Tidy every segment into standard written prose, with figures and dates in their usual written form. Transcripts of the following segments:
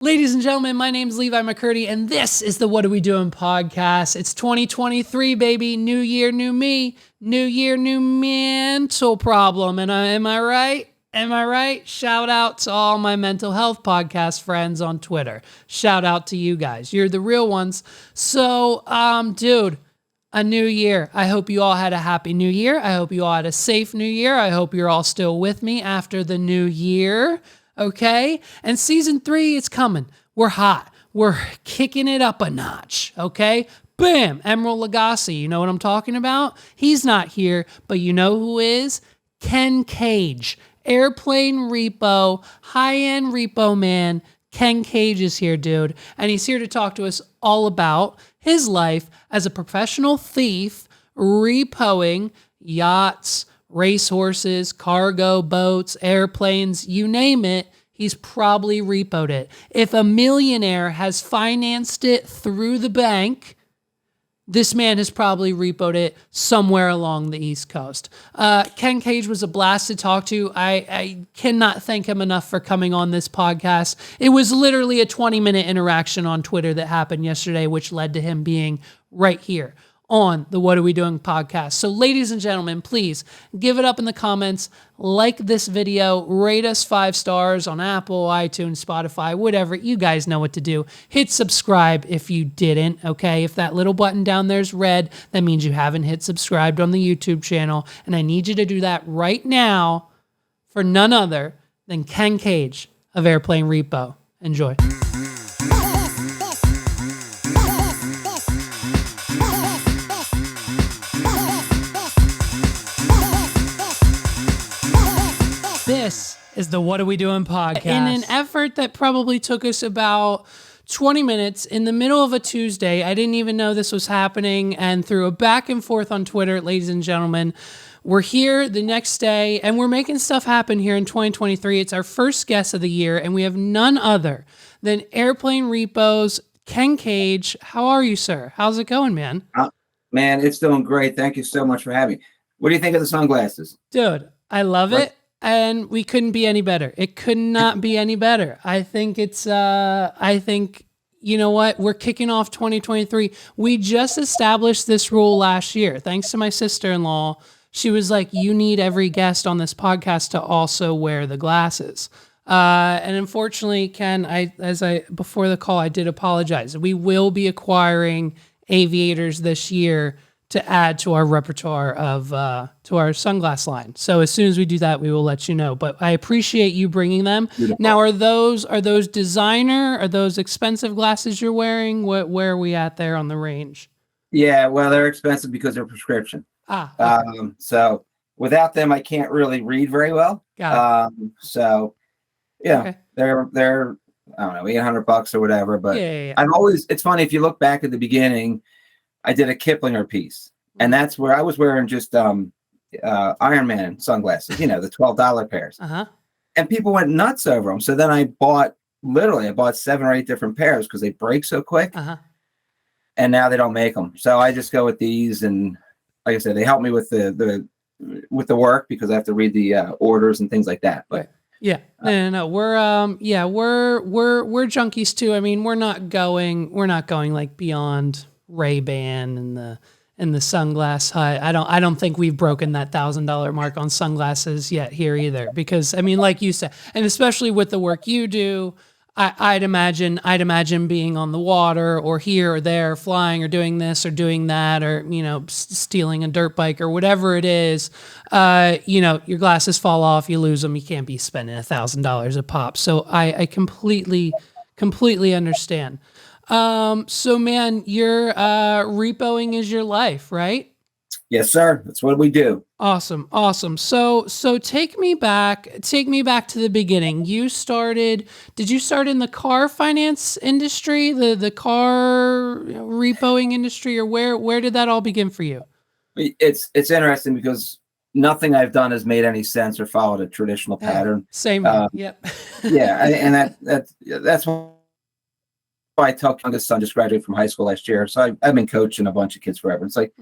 Ladies and gentlemen, my name is Levi McCurdy, and this is the What Are We Doing podcast. It's 2023, baby. New year, new me. New year, new mental problem. And am I right? Am I right? Shout out to all my mental health podcast friends on Twitter. Shout out to you guys. You're the real ones. So, dude, a new year. I hope you all had a happy new year. I hope you all had a safe new year. I hope you're all still with me after the new year. Okay? And season 3, it's coming. We're hot. We're kicking it up a notch. Okay? Bam! Emerald Lagasse. You know what I'm talking about? He's not here, but you know who is? Ken Cage. Airplane Repo. High-end repo man. Ken Cage is here, dude. And he's here to talk to us all about his life as a professional thief, repoing yachts, racehorses, cargo boats, airplanes, you name it, he's probably repoed it. If a millionaire has financed it through the bank, this man has probably repoed it somewhere along the East Coast. Ken Cage was a blast to talk to. I cannot thank him enough for coming on this podcast. It was literally a 20-minute interaction on Twitter that happened yesterday, which led to him being right here on the What Are We Doing podcast. So ladies and gentlemen, please give it up in the comments, like this video, rate us 5 stars on Apple, iTunes, Spotify, whatever. You guys know what to do. Hit subscribe if you didn't, okay? If that little button down there is red, that means you haven't hit subscribed on the YouTube channel, and I need you to do that right now for none other than Ken Cage of Airplane Repo. Enjoy. This is the What Are We Doing podcast. In an effort that probably took us about 20 minutes in the middle of a Tuesday, I didn't even know this was happening, and through a back and forth on Twitter, ladies and gentlemen, we're here the next day, and we're making stuff happen here in 2023. It's our first guest of the year, and we have none other than Airplane Repo's Ken Cage. How are you, sir? How's it going, man? Man, it's doing great. Thank you so much for having me. What do you think of the sunglasses? Dude, I love it. And we couldn't be any better. It could not be any better. I think it's, you know what? We're kicking off 2023. We just established this rule last year. Thanks to my sister-in-law. She was like, you need every guest on this podcast to also wear the glasses. And unfortunately, Ken, before the call, I did apologize. We will be acquiring aviators this year to add to our repertoire of to our sunglass line. So as soon as we do that, we will let you know. But I appreciate you bringing them. Beautiful. Now, are those designer? Are those expensive glasses you're wearing? Where are we at there on the range? Yeah, well, they're expensive because they're prescription. Okay. So without them, I can't really read very well. Got it. So yeah, okay. They're I don't know, $800 or whatever. But yeah. It's funny if you look back at the beginning. I did a Kiplinger piece, and that's where I was wearing just Iron Man sunglasses, the $12 pairs. Uh-huh. And people went nuts over them. So then I bought 7 or 8 different pairs because they break so quick. Uh-huh. And now they don't make them. So I just go with these, and like I said, they help me with the work because I have to read the orders and things like that. But yeah, no. We're junkies too. I mean, we're not going like beyond Ray-Ban and the Sunglass Hut. I don't think we've broken that $1,000 mark on sunglasses yet here either, because I mean, like you said, and especially with the work you do, I'd imagine being on the water or here or there, flying or doing this or doing that, or stealing a dirt bike or whatever it is. Your glasses fall off, you lose them, you can't be spending $1,000 a pop. So I completely understand. So man, your repoing is your life, right? Yes, sir. That's what we do. Awesome. So take me back to the beginning. Did you start in the car finance industry, the car repoing industry, or where did that all begin for you? It's interesting because nothing I've done has made any sense or followed a traditional pattern. Same. Yep. Yeah. And that's what I tell youngest son just graduated from high school last year. So I've been coaching a bunch of kids forever. It's like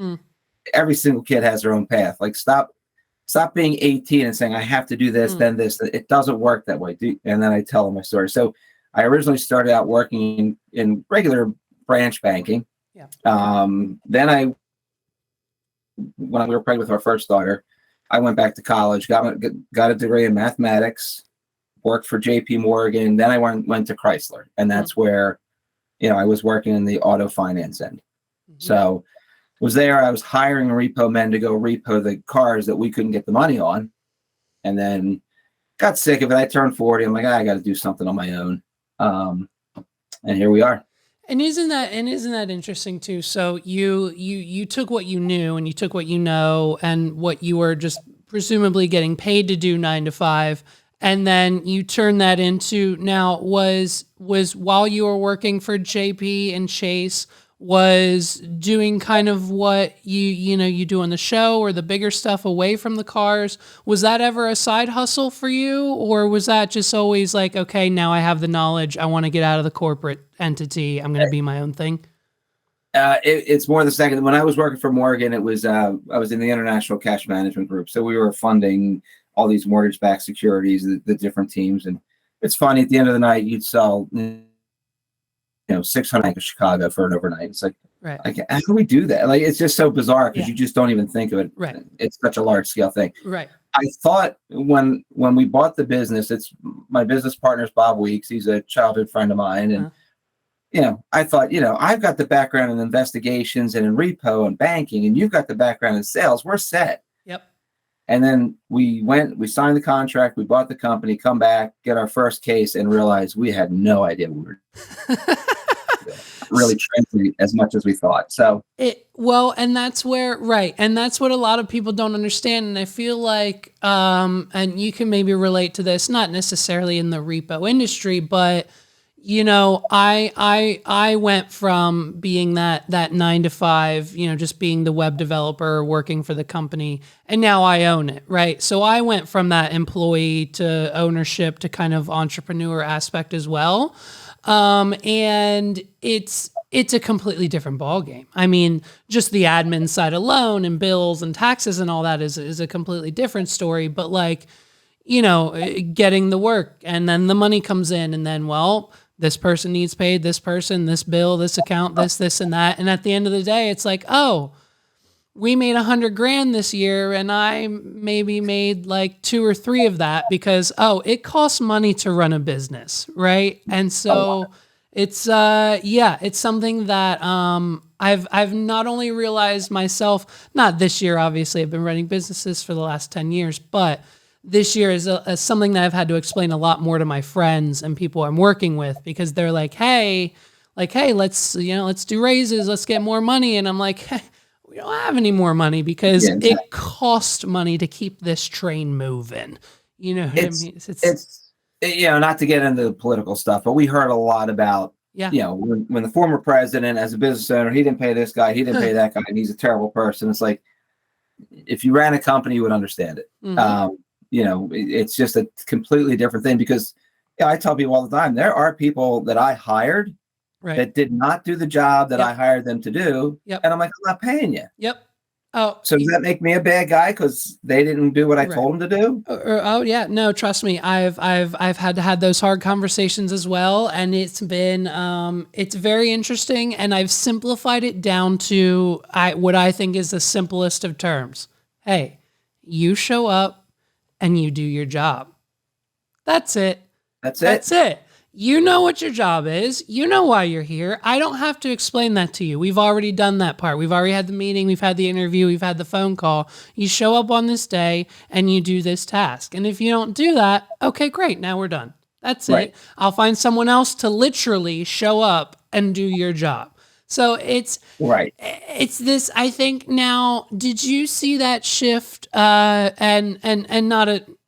every single kid has their own path. Like stop being 18 and saying, I have to do this, then this. It doesn't work that way. And then I tell them my story. So I originally started out working in regular branch banking. Yeah. Then when we were pregnant with our first daughter, I went back to college, got a degree in mathematics, worked for JP Morgan. Then I went to Chrysler, and that's where, I was working in the auto finance end. So was there, I was hiring repo men to go repo the cars that we couldn't get the money on. And then got sick of it. I turned 40. I'm like, I got to do something on my own. And here we are. And isn't that interesting too? So you took what you knew and you took what you know and what you were just presumably getting paid to do 9 to 5. And then you turned that into, now was while you were working for JP and Chase, was doing kind of what you do on the show or the bigger stuff away from the cars. Was that ever a side hustle for you? Or was that just always like, okay, now I have the knowledge, I want to get out of the corporate entity, I'm going to be my own thing? It's more the second. When I was working for Morgan, it was, I was in the international cash management group. So we were funding all these mortgage-backed securities, the different teams. And it's funny, at the end of the night, you'd sell 600 of Chicago for an overnight. It's like, right. How do we do that? Like, it's just so bizarre because you just don't even think of it. Right. It's such a large scale thing. Right. I thought when we bought the business, it's my business partner's Bob Weeks. He's a childhood friend of mine. And, I thought, I've got the background in investigations and in repo and banking, and you've got the background in sales. We're set. Yep. And then we signed the contract, we bought the company, come back, get our first case, and realized we had no idea we were really translate as much as we thought. So and that's where, right. And that's what a lot of people don't understand. And I feel like, and you can maybe relate to this, not necessarily in the repo industry, but I went from being that 9 to 5, just being the web developer working for the company, and now I own it, right? So I went from that employee to ownership to kind of entrepreneur aspect as well. And it's a completely different ballgame. I mean, just the admin side alone and bills and taxes and all that is a completely different story. But like, getting the work and then the money comes in and then, this person needs paid, this person, this bill, this account, this and that. And at the end of the day, it's like, oh, we made $100,000 this year and I maybe made like 2 or 3 of that because, it costs money to run a business. Right. And so it's something that, I've not only realized myself, not this year, obviously I've been running businesses for the last 10 years, but this year is something that I've had to explain a lot more to my friends and people I'm working with, because they're like, hey, let's do raises, let's get more money. And I'm like, hey, we don't have any more money because it costs money to keep this train moving. You know what I mean? It's not to get into the political stuff, but we heard a lot about, when the former president, as a business owner, he didn't pay this guy, he didn't pay that guy, and he's a terrible person. It's like, if you ran a company, you would understand it. Mm-hmm. It's just a completely different thing because I tell people all the time, there are people that I hired that did not do the job that I hired them to do. Yep. And I'm like, I'm not paying you. Yep. Oh, so does that make me a bad guy because they didn't do what I told them to do? Oh yeah, no, trust me, I've had to have those hard conversations as well, and it's been it's very interesting, and I've simplified it down to what I think is the simplest of terms. Hey, you show up and you do your job. That's it. That's it. You know what your job is. You know why you're here. I don't have to explain that to you. We've already done that part. We've already had the meeting. We've had the interview. We've had the phone call. You show up on this day and you do this task. And if you don't do that, okay, great. Now we're done. That's it. I'll find someone else to literally show up and do your job. So it's this, I think now, did you see that shift, and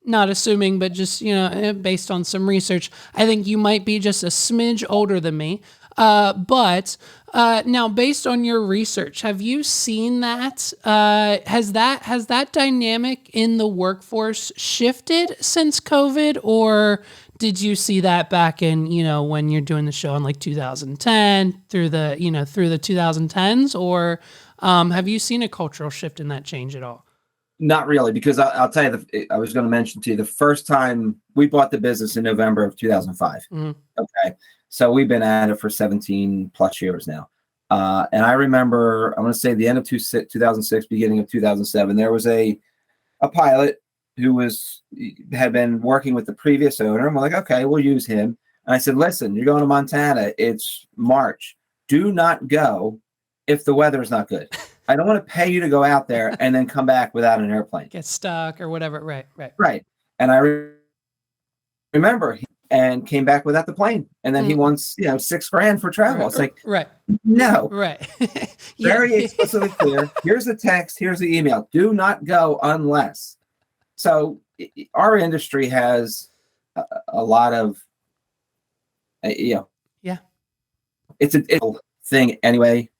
not assuming, but just, based on some research, I think you might be just a smidge older than me. But now based on your research, have you seen that, has that dynamic in the workforce shifted since COVID, or did you see that back in, when you're doing the show in like 2010 through the 2010s, or have you seen a cultural shift in that change at all? Not really, because I'll tell you, I was going to mention to you the first time we bought the business in November of 2005. Mm-hmm. Okay. So we've been at it for 17 plus years now. And I remember, I'm going to say the end of 2006, beginning of 2007, there was a pilot who had been working with the previous owner. And we're like, okay, we'll use him. And I said, listen, you're going to Montana. It's March. Do not go if the weather is not good. I don't want to pay you to go out there and then come back without an airplane. Get stuck or whatever. Right. And I remember and came back without the plane. And then he wants, $6,000 for travel. It's like, no. Right. Very explicitly clear. Here's the text. Here's the email. Do not go unless. So our industry has a lot of, Yeah. It's a thing anyway.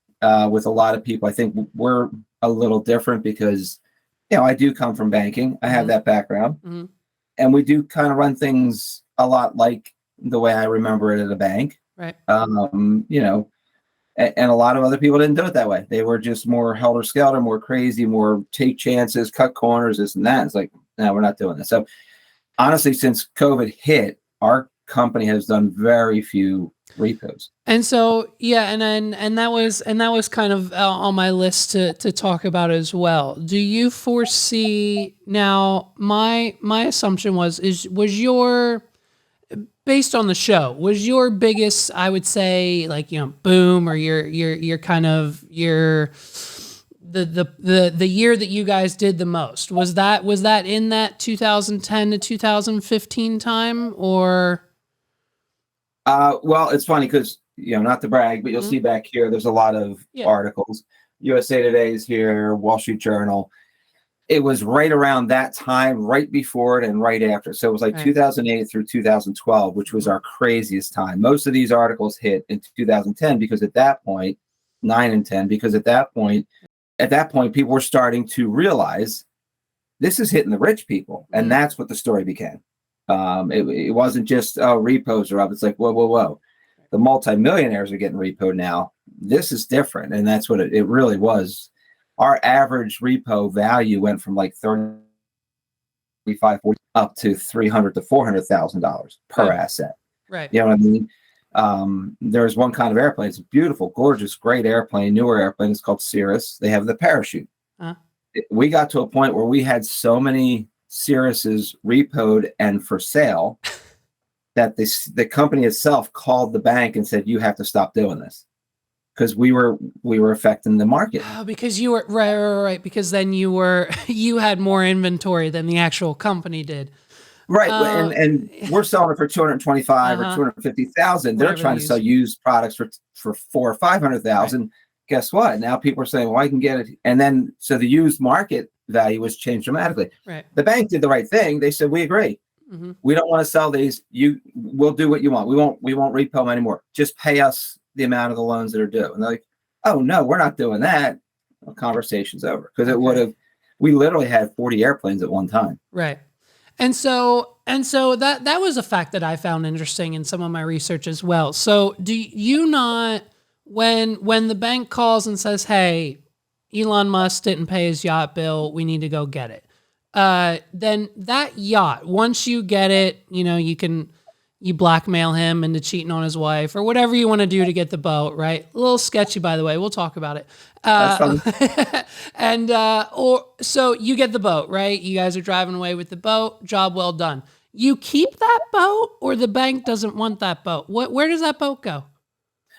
With a lot of people, I think we're a little different because, I do come from banking. I have that background, and we do kind of run things a lot like the way I remember it at a bank. Right. And a lot of other people didn't do it that way. They were just more helter-skelter, more crazy, more take chances, cut corners, this and that. It's like, no, we're not doing this. So honestly, since COVID hit, our company has done very few repos. And so, and that was kind of on my list to talk about as well. Do you foresee now? My assumption was your, based on the show, was your biggest, I would say, like, boom, or your kind of the year that you guys did the most, was that in that 2010 to 2015 time, or? Well, it's funny because, not to brag, but you'll see back here, there's a lot of articles. USA Today is here, Wall Street Journal. It was right around that time, right before it and right after. So it was like 2008 through 2012, which was our craziest time. Most of these articles hit in 2010 because at that point, 9 and 10, because at that point, people were starting to realize this is hitting the rich people. And that's what the story became. It wasn't just repos are up. It's like, whoa. The multimillionaires are getting repoed now. This is different. And that's what it really was. Our average repo value went from like $35,000 up to $300,000 to $400,000 per asset. Right. You know what I mean? There's one kind of airplane. It's a beautiful, gorgeous, great airplane, newer airplane. It's called Cirrus. They have the parachute. We got to a point where we had so many Cirruses repoed and for sale that the company itself called the bank and said, you have to stop doing this, because we were affecting the market. Oh, because you were right. Because then you had more inventory than the actual company did. Right. And we're selling it for 225 or 250,000. They're trying to sell used products for 400,000 or 500,000. Right. Guess what? Now people are saying, well, I can get it. And then, so the used market value was changed dramatically. Right. The bank did the right thing. They said, we agree. We don't want to sell these. We'll do what you want. We won't repo them anymore. Just pay us the amount of the loans that are due. And they're like, oh no, we're not doing that. Well, conversation's over, because we literally had 40 airplanes at one time. Right. And so that was a fact that I found interesting in some of my research as well. So do you not, when the bank calls and says, hey, Elon Musk didn't pay his yacht bill, we need to go get it. Then that yacht, once you get it, you blackmail him into cheating on his wife or whatever you want to do to get the boat, right? A little sketchy, by the way. We'll talk about it. That's fun. And, so you get the boat, right? You guys are driving away with the boat. Job well done. You keep that boat, or the bank doesn't want that boat? Where does that boat go?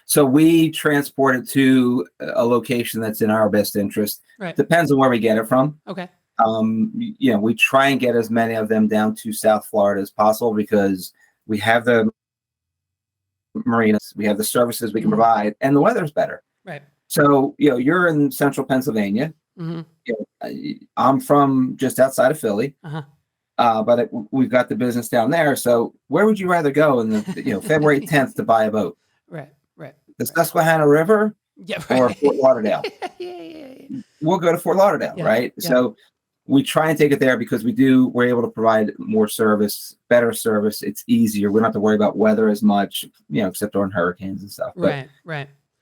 So we transport it to a location that's in our best interest. Right. Depends on where we get it from. Okay. We try and get as many of them down to South Florida as possible, because we have the marinas, we have the services we can provide, and the weather's better. Right. So, you're in central Pennsylvania. I'm from just outside of Philly. But we've got the business down there. So where would you rather go in the February 10th to buy a boat? Right. The Susquehanna River, or Fort Lauderdale? Yeah. We'll go to Fort Lauderdale, right? Yeah. So we try and take it there because we're able to provide more service, better service. It's easier. We don't have to worry about weather as much, except during hurricanes and stuff. Right.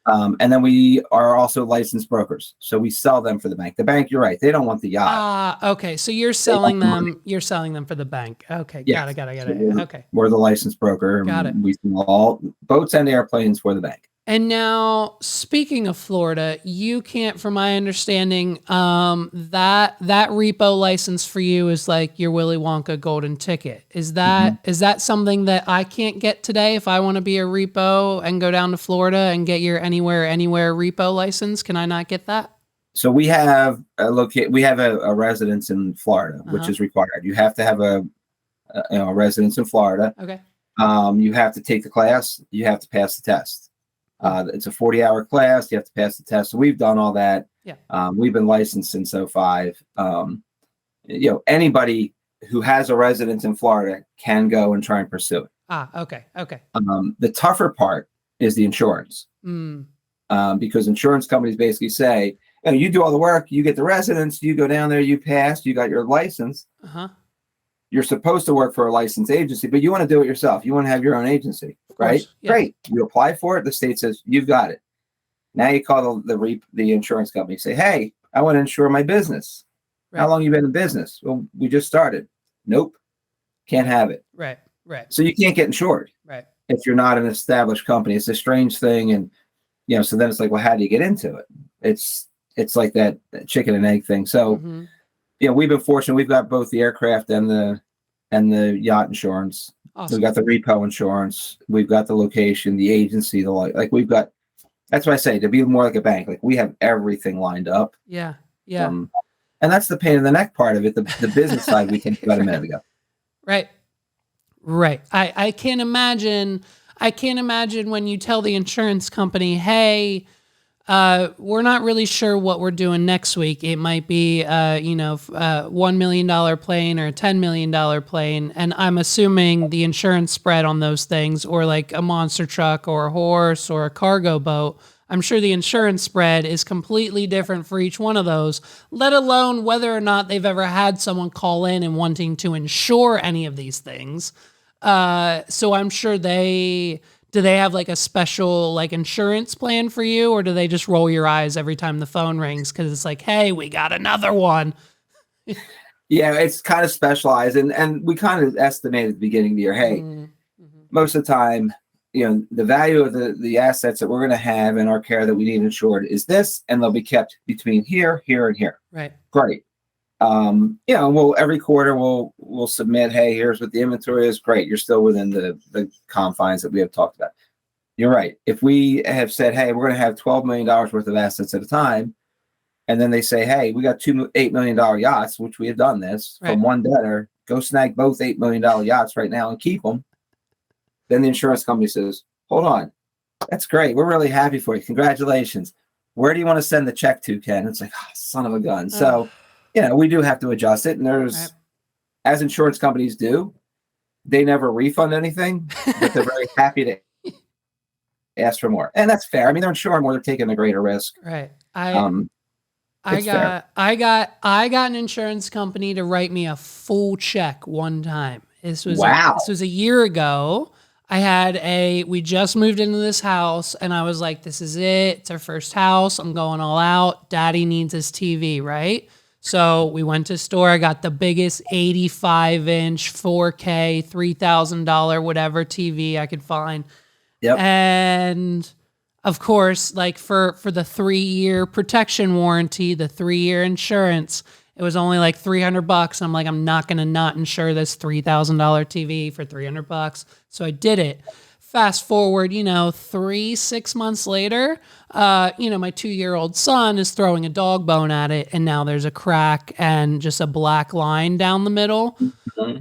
And then we are also licensed brokers. So we sell them for the bank. The bank, you're right. They don't want the yacht. Okay. So you're selling them. You're selling them for the bank. Okay. Yes. Got it. So Okay. We're the licensed broker. Got it. We sell all boats and airplanes for the bank. And now, speaking of Florida, you can't, from my understanding, that repo license for you is like your Willy Wonka golden ticket. Is that something that I can't get today if I want to be a repo and go down to Florida and get your anywhere repo license? Can I not get that? So we have a residence in Florida, which is required. You have to have a residence in Florida. Okay. You have to take the class. You have to pass the test. It's a 40-hour class. You have to pass the test. So we've done all that. Yeah. We've been licensed since 2005. Anybody who has a residence in Florida can go and try and pursue it. Okay. The tougher part is the insurance. Because insurance companies basically say, you do all the work, you get the residence, you go down there, you pass, you got your license. You're supposed to work for a licensed agency, but you want to do it yourself. You want to have your own agency, right? Yeah. Great. You apply for it. The state says, you've got it. Now you call the insurance company, say, hey, I want to insure my business. Right. How long you been in business? Well, we just started. Nope. Can't have it. Right. So you can't get insured. Right. If you're not an established company. It's a strange thing. And, so then it's like, well, how do you get into it? It's like that chicken and egg thing. So, we've been fortunate. We've got both the aircraft and the yacht insurance. Awesome. We've got the repo insurance. We've got the location, the agency, we've got. That's why I say to be more like a bank. Like we have everything lined up. Yeah. And that's the pain in the neck part of it. The business side we talked about a minute ago. Right. I can't imagine. When you tell the insurance company, hey, we're not really sure what we're doing next week. It might be, $1 million plane or a $10 million plane. And I'm assuming the insurance spread on those things, or like a monster truck or a horse or a cargo boat, I'm sure the insurance spread is completely different for each one of those, let alone whether or not they've ever had someone call in and wanting to insure any of these things. So I'm sure do they have like a special like insurance plan for you, or do they just roll your eyes every time the phone rings because it's like, hey, we got another one? Yeah, it's kind of specialized, and we kind of estimate at the beginning of the year, hey, most of the time, the value of the assets that we're going to have in our care that we need insured is this, and they'll be kept between here, and here. Right. Great. We'll every quarter we'll submit, hey, here's what the inventory is. Great. You're still within the confines that we have talked about. You're right. If we have said, hey, we're going to have $12 million worth of assets at a time, and then they say, hey, we got two $8 million yachts, which we have done this from one debtor, go snag both $8 million yachts right now and keep them. Then the insurance company says, hold on. That's great. We're really happy for you. Congratulations. Where do you want to send the check to, Ken? It's like, son of a gun. So, we do have to adjust it. And there's, as insurance companies do, they never refund anything, but they're very happy to ask for more. And that's fair. I mean, they're insuring more, they're taking a greater risk. Right. I got an insurance company to write me a full check one time. This was a year ago. We just moved into this house and I was like, this is it. It's our first house. I'm going all out. Daddy needs his TV, right? So we went to the store. I got the biggest 85-inch 4K, $3,000 whatever TV I could find. Yep. And of course, like for the 3-year protection warranty, the 3-year insurance, it was only like $300. I'm like, I'm not going to not insure this $3,000 TV for $300. So I did it. Fast forward, 6 months later, my 2-year-old son is throwing a dog bone at it, and now there's a crack and just a black line down the middle.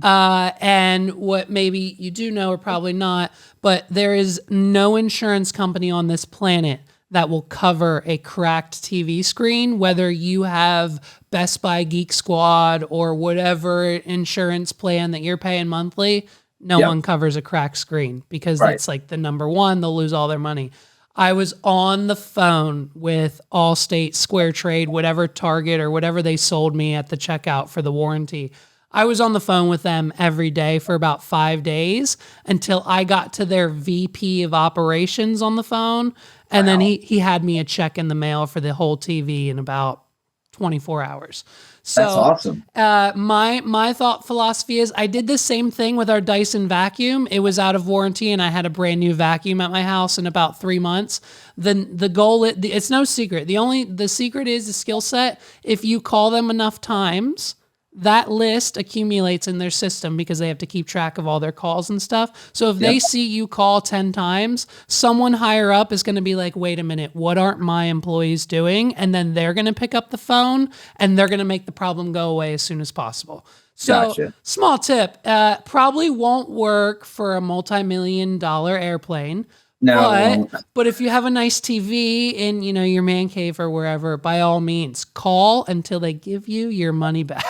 And what maybe you do know or probably not, but there is no insurance company on this planet that will cover a cracked TV screen, whether you have Best Buy Geek Squad or whatever insurance plan that you're paying monthly. No one covers a cracked screen because that's like the number one. They'll lose all their money. I was on the phone with Allstate, Square Trade, whatever Target or whatever they sold me at the checkout for the warranty. I was on the phone with them every day for about 5 days until I got to their VP of operations on the phone. And then he had me a check in the mail for the whole TV in about 24 hours. So that's awesome. My thought philosophy is I did the same thing with our Dyson vacuum. It was out of warranty and I had a brand new vacuum at my house in about 3 months. The goal, it's no secret. The secret is the skill set. If you call them enough times, that list accumulates in their system because they have to keep track of all their calls and stuff. So if they see you call 10 times, someone higher up is going to be like, wait a minute, what aren't my employees doing? And then they're going to pick up the phone and they're going to make the problem go away as soon as possible. So small tip, probably won't work for a multi-million-dollar airplane. No, but if you have a nice TV in, your man cave or wherever, by all means, call until they give you your money back.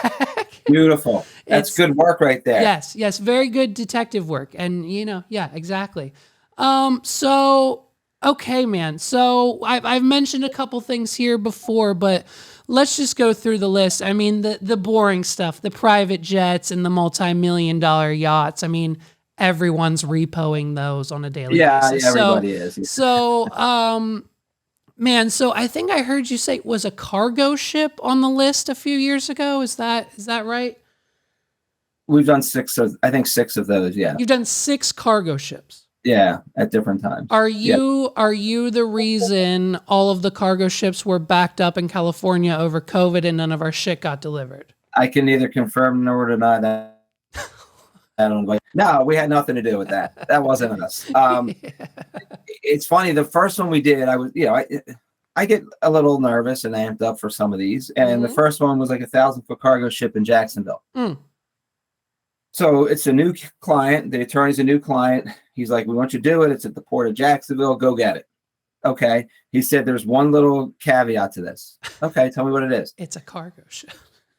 Beautiful. That's good work right there. Yes, very good detective work. And exactly. So okay, man. So I've mentioned a couple things here before, but let's just go through the list. I mean, the boring stuff, the private jets and the multi-million-dollar yachts. I mean, everyone's repoing those on a daily basis. Yeah, everybody is. So, man, so I think I heard you say it was a cargo ship on the list a few years ago. Is that right? We've done 6 of those. Yeah. You've done 6 cargo ships. Yeah, at different times. Are you the reason all of the cargo ships were backed up in California over COVID and none of our shit got delivered? I can neither confirm nor deny that. No, we had nothing to do with that. That wasn't us. It's funny. The first one we did, I was, I get a little nervous and amped up for some of these. And the first one was like 1,000-foot cargo ship in Jacksonville. So it's a new client. The attorney's a new client. He's like, we want you to do it. It's at the port of Jacksonville. Go get it. Okay. He said, there's one little caveat to this. Okay. Tell me what it is. It's a cargo ship.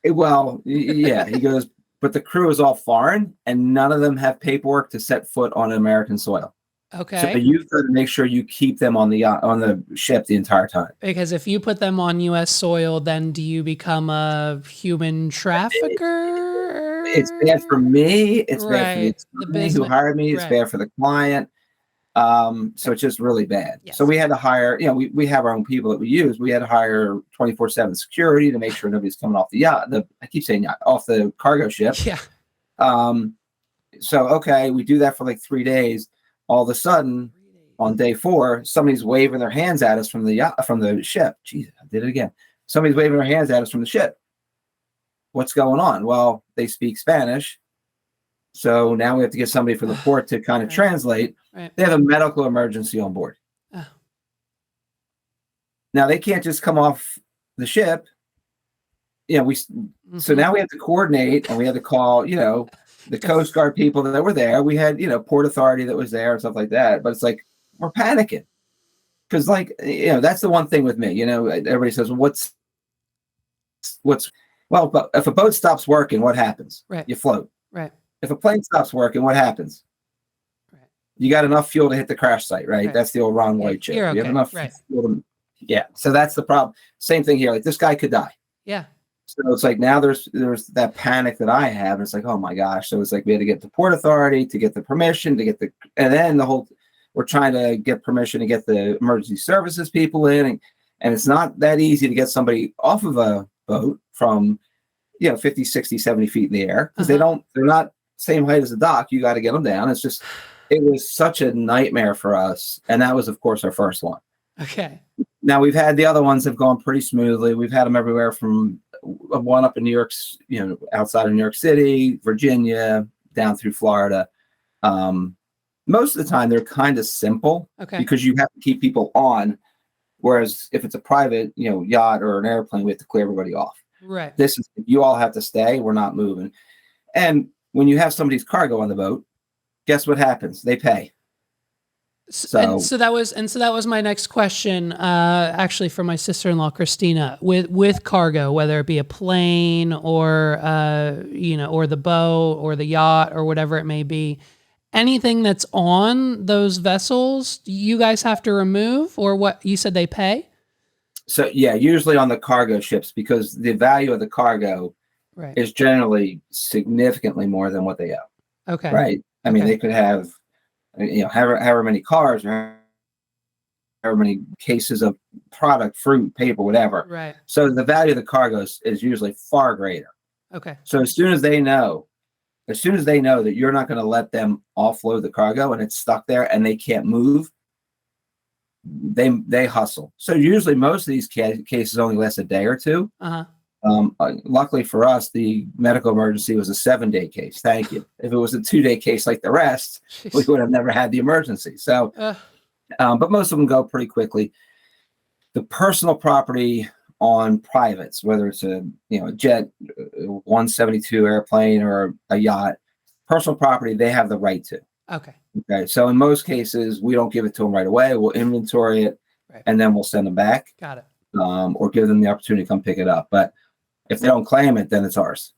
Well, yeah. He goes, but the crew is all foreign and none of them have paperwork to set foot on American soil. Okay. So you've got to make sure you keep them on the ship the entire time. Because if you put them on U.S. soil, then do you become a human trafficker? It's bad for me. It's bad for the attorney who hired me. It's bad for the client. So it's just really bad. Yes. So we had to hire, we have our own people that we use. We had to hire 24/7 security to make sure nobody's coming off the yacht. I keep saying yacht, off the cargo ship. Yeah. So, okay, we do that for like 3 days. All of a sudden, on day 4, somebody's waving their hands at us from the yacht, from the ship. Jeez, I did it again. Somebody's waving their hands at us from the ship. What's going on? Well, they speak Spanish. So now we have to get somebody from the port to kind of translate. Right. They have a medical emergency on board. Oh. Now they can't just come off the ship. So now we have to coordinate and we had to call, the Coast Guard people that were there. We had, Port Authority that was there and stuff like that. But it's like, we're panicking. Because that's the one thing with me, everybody says, well, but if a boat stops working, what happens? Right. You float. Right. If a plane stops working, what happens? Right. You got enough fuel to hit the crash site, right? That's the old Ron White chick. Okay. You have enough fuel to, so that's the problem. Same thing here. Like this guy could die. Yeah. So it's like now there's that panic that I have. And it's like, oh my gosh. So it's like we had to get the Port Authority to get the permission to get and then we're trying to get permission to get the emergency services people in. And it's not that easy to get somebody off of a boat from, 50, 60, 70 feet in the air because they're not same height as the dock. You got to get them down. It was such a nightmare for us. And that was, of course, our first one. Okay. Now we've had the other ones have gone pretty smoothly. We've had them everywhere from one up in New York, outside of New York City, Virginia, down through Florida. Most of the time they're kind of simple because you have to keep people on. Whereas if it's a private, yacht or an airplane, we have to clear everybody off. Right. You all have to stay. We're not moving. And when you have somebody's cargo on the boat, guess what happens? They pay. So that was my next question, actually, for my sister-in-law Christina. With cargo, whether it be a plane or or the boat or the yacht or whatever it may be, anything that's on those vessels, you guys have to remove, or what? You said they pay? So yeah, usually on the cargo ships because the value of the cargo is generally significantly more than what they owe. Okay. Right. I mean, they could have, however many cars or however many cases of product, fruit, paper, whatever. Right. So the value of the cargo is usually far greater. Okay. So as soon as they know that you're not going to let them offload the cargo and it's stuck there and they can't move, they hustle. So usually most of these cases only last a day or two. Luckily for us, the medical emergency was a 7-day case. Thank you. If it was a 2-day case like the rest, we would have never had the emergency. So, but most of them go pretty quickly. The personal property on privates, whether it's a jet, 172 airplane, or a yacht, personal property, they have the right to. Okay. So in most cases, we don't give it to them right away. We'll inventory it, and then we'll send them back. Got it. Or give them the opportunity to come pick it up. But if they don't claim it, then it's ours.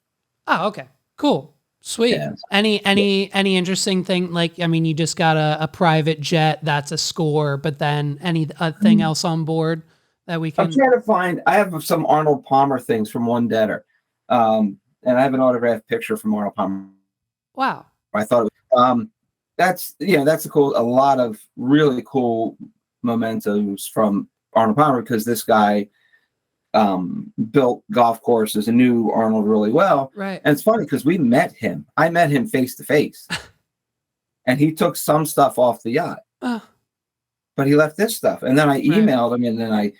Oh, okay. Cool. Sweet. Yeah. Any interesting thing? Like, I mean, you just got a private jet. That's a score. But then anything else on board that we can? I'm trying to find. I have some Arnold Palmer things from one debtor, and I have an autographed picture from Arnold Palmer. Wow. I thought that's a lot of really cool mementos from Arnold Palmer, because this guy built golf courses and knew Arnold really well. Right. And it's funny because we met him. I met him face to face, and he took some stuff off the yacht, but he left this stuff. And then I emailed him, and then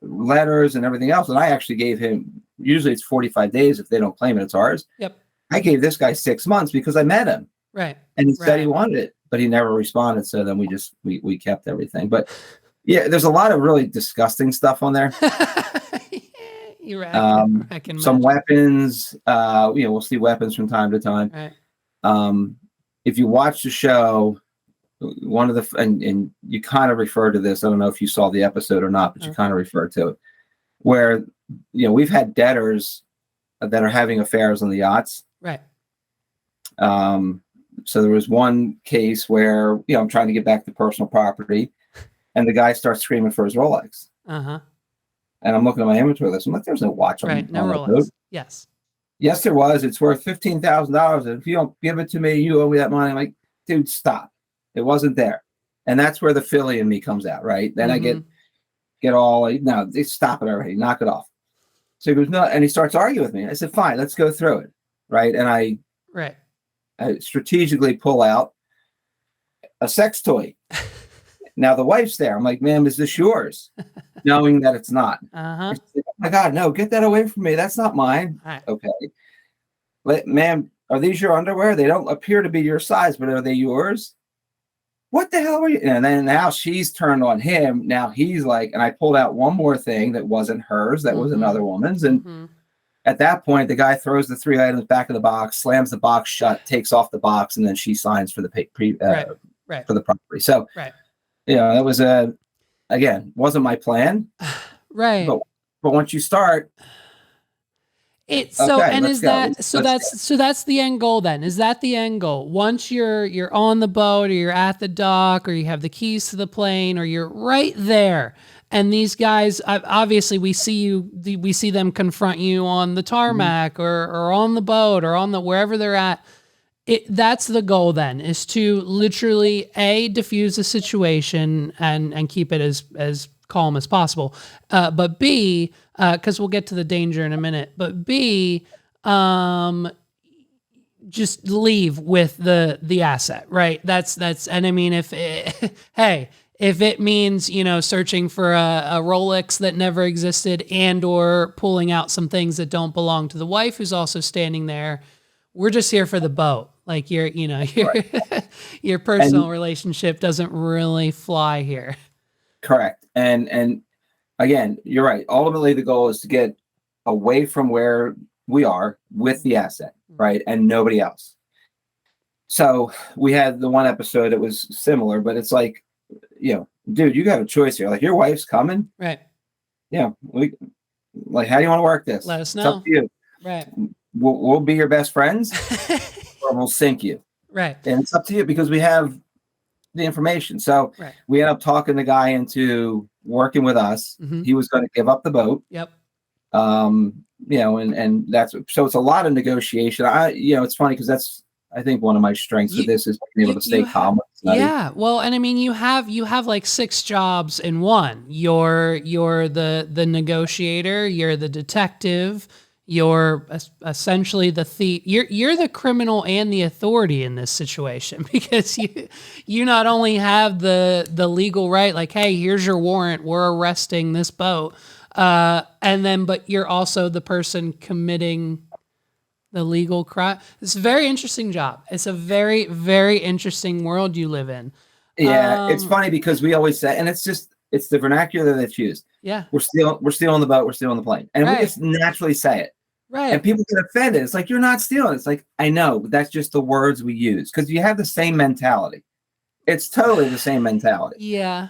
letters and everything else. And I actually gave him, usually it's 45 days. If they don't claim it, it's ours. Yep. I gave this guy 6 months because I met him. Right. And he said he wanted it, but he never responded. So then we kept everything. But yeah, there's a lot of really disgusting stuff on there. You're right. I can some weapons. We'll see weapons from time to time. Right. If you watch the show, one of the and you kind of refer to this. I don't know if you saw the episode or not, but you kind of refer to it, where we've had debtors that are having affairs on the yachts. Right. So there was one case where I'm trying to get back to personal property, and the guy starts screaming for his Rolex. And I'm looking at my inventory list. I'm like, there's no watch on no that Rolex. boat. Yes, there was. It's worth $15,000. And if you don't give it to me, you owe me that money. I'm like, dude, stop. It wasn't there. And that's where the Philly in me comes out, right? Then I get all like, no, they stop it already. Knock it off. So he goes, no, and he starts arguing with me. I said, fine, let's go through it, right? And I strategically pull out a sex toy. Now the wife's there. I'm like, ma'am, is this yours? Knowing that it's not. Said, oh my God, no, get that away from me. That's not mine. Right. Okay. Ma'am, are these your underwear? They don't appear to be your size, but are they yours? What the hell are you? And then now she's turned on him. Now he's like, and I pulled out one more thing that wasn't hers. That was another woman's. And at that point, the guy throws the 3 items back in the box, slams the box shut, takes off the box, and then she signs for the for the property. So, that was again, wasn't my plan. Right. But once you start, that's the end goal then. Is that the end goal? Once you're on the boat, or you're at the dock, or you have the keys to the plane, or you're right there, and these guys, obviously we see them confront you on the tarmac or on the boat or on the wherever they're at. That's the goal then, is to literally diffuse the situation and keep it as calm as possible. But B, because we'll get to the danger in a minute, but B, just leave with the asset, right? That's, and I mean, if it means, searching for a Rolex that never existed and or pulling out some things that don't belong to the wife who's also standing there, we're just here for the boat. Like your personal relationship doesn't really fly here. Correct. And again, you're right. Ultimately, the goal is to get away from where we are with the asset, right? And nobody else. So we had the one episode that was similar, but it's like, dude, you got a choice here. Like, your wife's coming. Right. How do you want to work this? Let us know. It's up to you. Right. We'll be your best friends or we'll sink you. Right. And it's up to you because we have the information. So we end up talking the guy into working with us. He was going to give up the boat. Yep. And that's so it's a lot of negotiation. It's funny because that's I think one of my strengths with this is being able to stay calm. Yeah. Well, and I mean, you have like 6 jobs in one. You're the negotiator. You're the detective. You're essentially the thief. You're the criminal and the authority in this situation because you not only have the legal right, like, hey, here's your warrant. We're arresting this boat. But you're also the person committing the legal crime. It's a very interesting job. It's a very, very interesting world you live in. Yeah, it's funny because we always say, and it's the vernacular that's used. Yeah, we're still on the boat, we're still on the plane, and we just naturally say it. Right. And people get offended. It's like, you're not stealing. It's like, I know, but that's just the words we use because you have the same mentality. It's totally the same mentality. Yeah.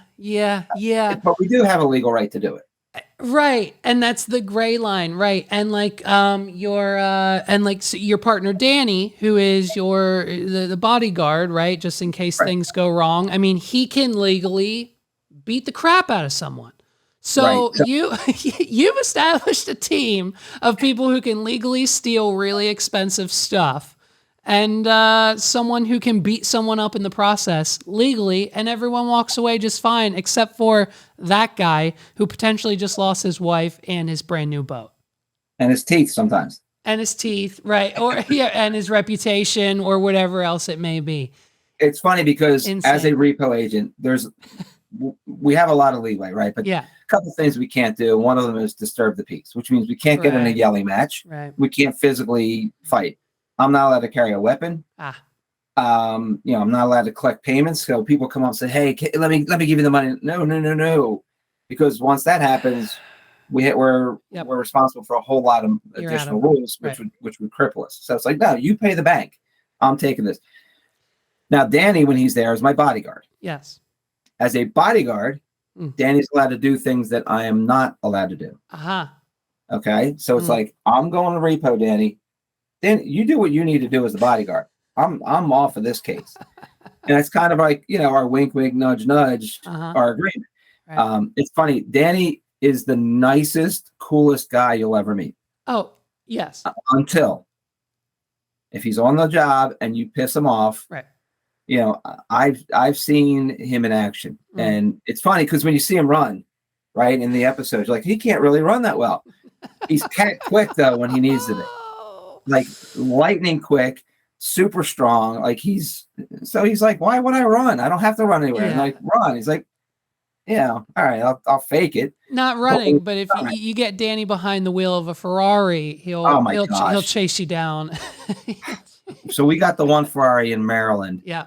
But we do have a legal right to do it. Right. And that's the gray line, right? And like your partner Danny, who is the bodyguard, right? Just in case things go wrong. I mean, he can legally beat the crap out of someone. So you've established a team of people who can legally steal really expensive stuff and someone who can beat someone up in the process legally, and everyone walks away just fine, except for that guy who potentially just lost his wife and his brand new boat. And his teeth sometimes. And his teeth, right. And his reputation or whatever else it may be. It's funny because as a repo agent, we have a lot of leeway, right? But a couple of things we can't do. One of them is disturb the peace, which means we can't get in a yelling match. Right. We can't physically fight. I'm not allowed to carry a weapon. I'm not allowed to collect payments. So people come up and say, "Hey, let me give you the money." No. Because once that happens, we're responsible for a whole lot of additional rules, which would cripple us. So it's like, no, you pay the bank. I'm taking this. Now, Danny, when he's there, is my bodyguard. Yes. As a bodyguard, Danny's allowed to do things that I am not allowed to do. Okay. So it's like, I'm going to repo, Danny. Then you do what you need to do as the bodyguard. I'm off of this case. And it's kind of like, our wink, wink, nudge, nudge, our agreement. Right. It's funny. Danny is the nicest, coolest guy you'll ever meet. Oh, yes. Until if he's on the job and you piss him off. Right. I've seen him in action, and it's funny because when you see him run, right, in the episodes, you're like, he can't really run that well. He's quick though when he needs to be, like lightning quick, super strong. Like he's like, why would I run? I don't have to run anywhere. Yeah. Like run. He's like, all right, I'll fake it. Not running, but if you get Danny behind the wheel of a Ferrari, he'll chase you down. So we got the one Ferrari in Maryland. Yeah.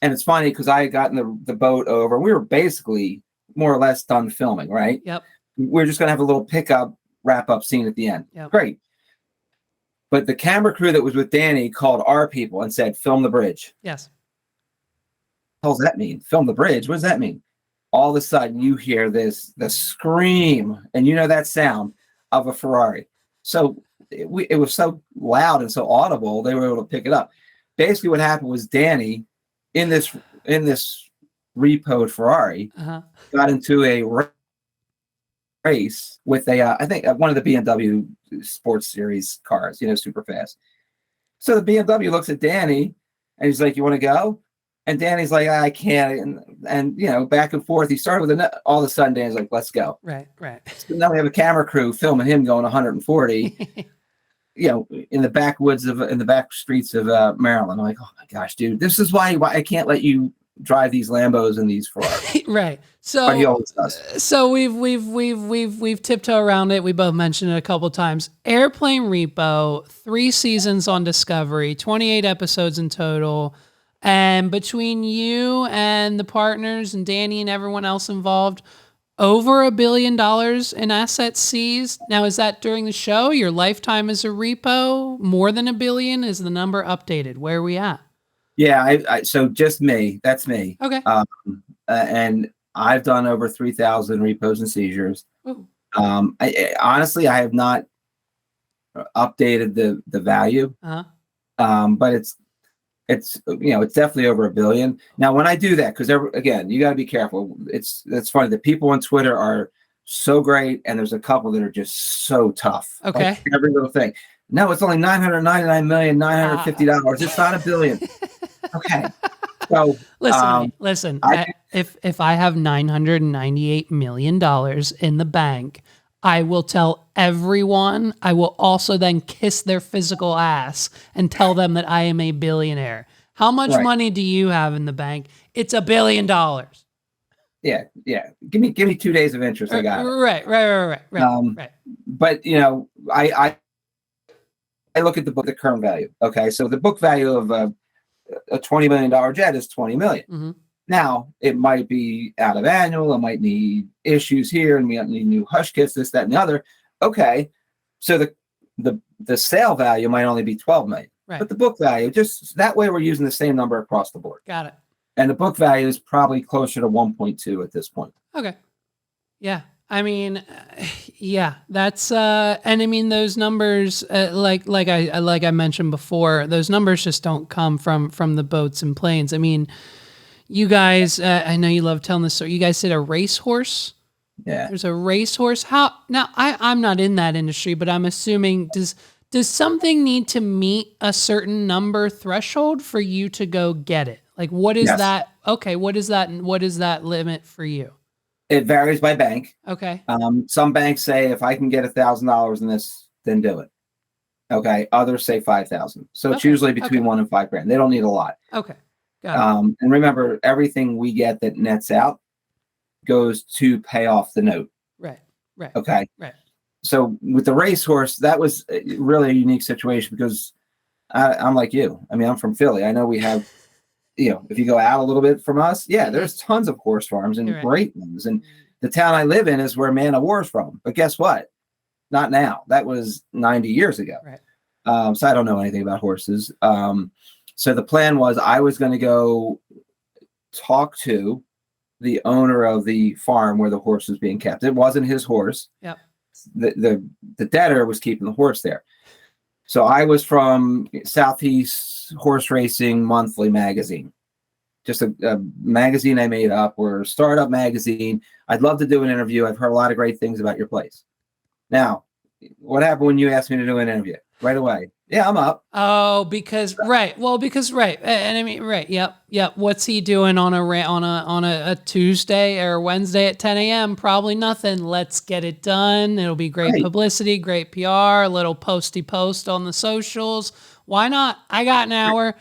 And it's funny because I had gotten the boat over. We were basically more or less done filming, right? Yep. We're just going to have a little pickup, wrap-up scene at the end. Yep. Great. But the camera crew that was with Danny called our people and said, film the bridge. Yes. What does that mean? Film the bridge? What does that mean? All of a sudden, you hear the scream, and that sound of a Ferrari. So it was so loud and so audible, they were able to pick it up. Basically, what happened was Danny, in this repoed Ferrari, got into a race with I think one of the BMW sports series cars, super fast. So the BMW looks at Danny and he's like, "You want to go?" And Danny's like, "I can't." And back and forth. He started with all of a sudden, Danny's like, "Let's go." Right. So now we have a camera crew filming him going 140. In the backwoods in the back streets of Maryland. I'm like, oh my gosh, dude, this is why I can't let you drive these Lambos and these Ferraris. Right. So, but he always does. So we've tiptoed around it. We both mentioned it a couple of times. Airplane Repo, 3 seasons on Discovery, 28 episodes in total. And between you and the partners and Danny and everyone else involved, over $1 billion in assets seized. Now, is that during the show? Your lifetime as a repo? More than $1 billion? Is the number updated? Where are we at? Yeah, so just me. That's me. Okay. And I've done over 3,000 repos and seizures. Honestly, I have not updated the value. But it's definitely over $1 billion. Now, when I do that, because again, you got to be careful. It's funny that people on Twitter are so great, and there's a couple that are just so tough. Okay. Like every little thing. No, it's only $999,950. It's not $1 billion. Okay. So listen. If I have $998 million in the bank, I will tell everyone. I will also then kiss their physical ass and tell them that I am a billionaire. How much money do you have in the bank? It's $1 billion. Yeah. Give me 2 days of interest. I got it. Right. But I look at the current value. Okay, so the book value of a $20 million jet is $20 million. Mm-hmm. Now it might be out of annual. It might need issues here, and we need new hush kits, this, that, and the other. Okay, so the sale value might only be $12 million, but the book value, just that way, we're using the same number across the board. Got it. And the book value is probably closer to 1.2 at this point. Okay. Yeah. I mean, yeah, that's, and I mean, those numbers, like I mentioned before, those numbers just don't come from the boats and planes. I mean, you guys, I know you love telling this story. You guys did a racehorse. Yeah. There's a racehorse. I'm not in that industry, but I'm assuming, does something need to meet a certain number threshold for you to go get it? Like, what is that? Okay. What is that? And what is that limit for you? It varies by bank. Okay. Some banks say if I can get $1,000 in this, then do it. Okay. Others say 5,000. So it's usually between $1,000 and $5,000. They don't need a lot. Okay. Got it. And remember, everything we get that nets out goes to pay off the note. Right. Okay. Right. So with the racehorse, that was really a unique situation because I'm like you. I mean, I'm from Philly. I know we have, if you go out a little bit from us, there's tons of horse farms and great ones. And the town I live in is where Man of War's from. But guess what? Not now. That was 90 years ago. Right. So I don't know anything about horses. So the plan was I was going to go talk to the owner of the farm where the horse was being kept. It wasn't his horse. Yep. The debtor was keeping the horse there. So I was from Southeast Horse Racing Monthly magazine, just a magazine I made up, or a startup magazine. I'd love to do an interview. I've heard a lot of great things about your place. Now, what happened when you asked me to do an interview? Right away. Yeah, I'm up. Oh, because right. Well, because right. And I mean, right. Yep. What's he doing on a Tuesday or Wednesday at 10 a.m.? Probably nothing. Let's get it done. It'll be great publicity, great PR, a little posty post on the socials. Why not? I got an hour.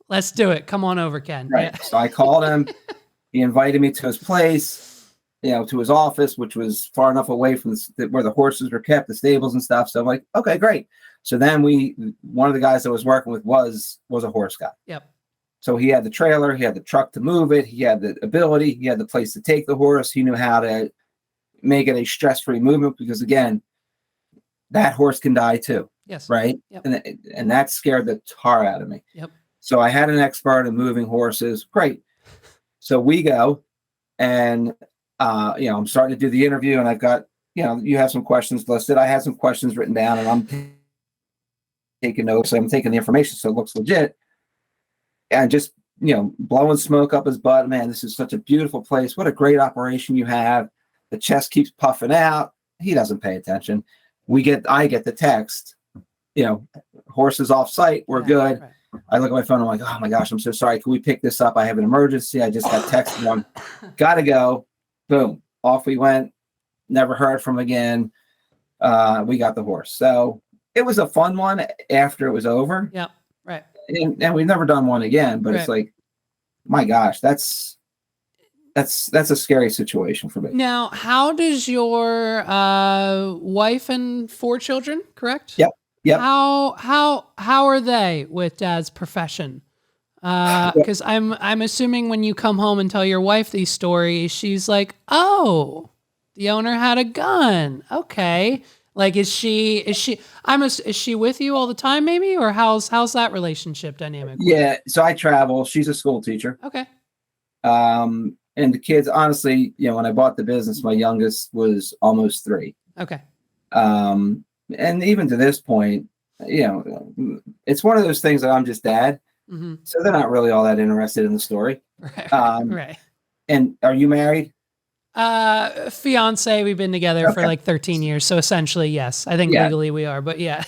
Let's do it. Come on over, Ken. Right. Yeah. So I called him. He invited me to his place, to his office, which was far enough away from where the horses were kept, the stables and stuff. So I'm like, okay, great. So then one of the guys I was working with was a horse guy. Yep. So he had the trailer, he had the truck to move it, he had the ability, he had the place to take the horse. He knew how to make it a stress-free movement because, again, that horse can die too. Yes. Right. Yep. And that scared the tar out of me. Yep. So I had an expert in moving horses. Great. So we go, and I'm starting to do the interview, and I've got, you have some questions listed. I had some questions written down, and I'm taking notes. I'm taking the information so it looks legit, and just blowing smoke up his butt. Man, this is such a beautiful place. What a great operation you have. The chest keeps puffing out. He doesn't pay attention. I get the text. Horses off site. We're good. Right. I look at my phone. I'm like, oh my gosh, I'm so sorry. Can we pick this up? I have an emergency. I just got texted on. Gotta go. Boom. Off we went. Never heard from again. We got the horse. So it was a fun one after it was over. Yep. Right. And we've never done one again, but It's like, my gosh, that's a scary situation for me. Now, how does your wife and 4 children, correct? Yep. How are they with Dad's profession? Because I'm assuming when you come home and tell your wife these stories, she's like, "Oh, the owner had a gun." Okay. Like, is she with you all the time, maybe, or how's that relationship dynamic? Yeah. So I travel. She's a school teacher. Okay. And the kids, honestly, when I bought the business, my youngest was almost 3. Okay. And even to this point, it's one of those things that I'm just dad. Mm-hmm. So they're not really all that interested in the story. Right. Right. And are you married? Fiance, we've been together for like 13 years. So essentially, yes. I think legally we are, but yeah.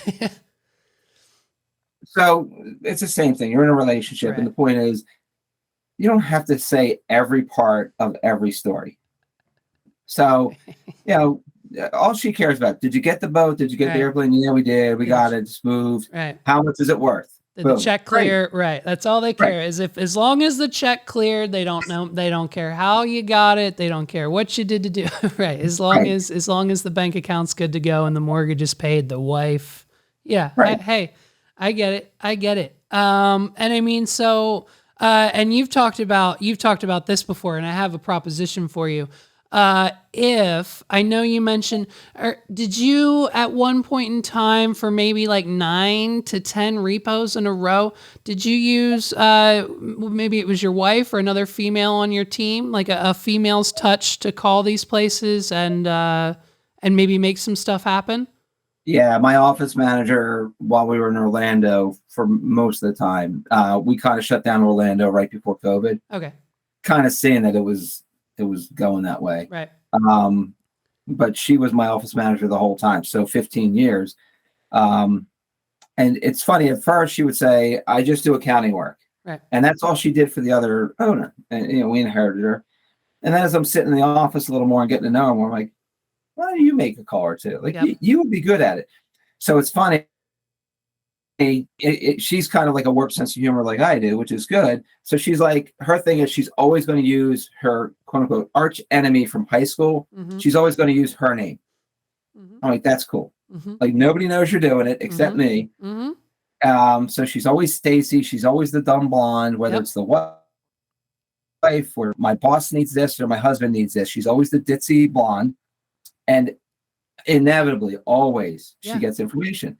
So it's the same thing. You're in a relationship, and the point is, you don't have to say every part of every story. So, all she cares about, did you get the boat? Did you get the airplane? Yeah, we did. We got it. It's moved. Right. How much is it worth? Did the check clear? Right. That's all they care is as long as the check cleared, they don't care how you got it. They don't care what you did to do. Right. As long as the bank account's good to go and the mortgage is paid, the wife. Yeah. Right. Hey, I get it. And I mean, so, and you've talked about this before, and I have a proposition for you. If I know you mentioned, did you at one point in time for maybe like 9 to 10 repos in a row, did you use, maybe it was your wife or another female on your team, like a female's touch to call these places and maybe make some stuff happen? Yeah, my office manager, while we were in Orlando for most of the time, we kind of shut down Orlando right before COVID. Okay. Kind of seeing that it was going that way. Right. But she was my office manager the whole time. So 15 years. And it's funny, at first she would say, I just do accounting work. Right. And that's all she did for the other owner. And, we inherited her. And then as I'm sitting in the office a little more and getting to know her, I'm like, why don't you make a call or two? Like you would be good at it. So it's funny. She's kind of like a warped sense of humor like I do, which is good. So she's like, her thing is she's always going to use her quote unquote arch enemy from high school. Mm-hmm. She's always going to use her name. Mm-hmm. I'm like, that's cool. Mm-hmm. Like nobody knows you're doing it except me. Mm-hmm. So she's always Stacy. She's always the dumb blonde, whether it's the wife or my boss needs this or my husband needs this. She's always the ditzy blonde. And inevitably, always, she gets information.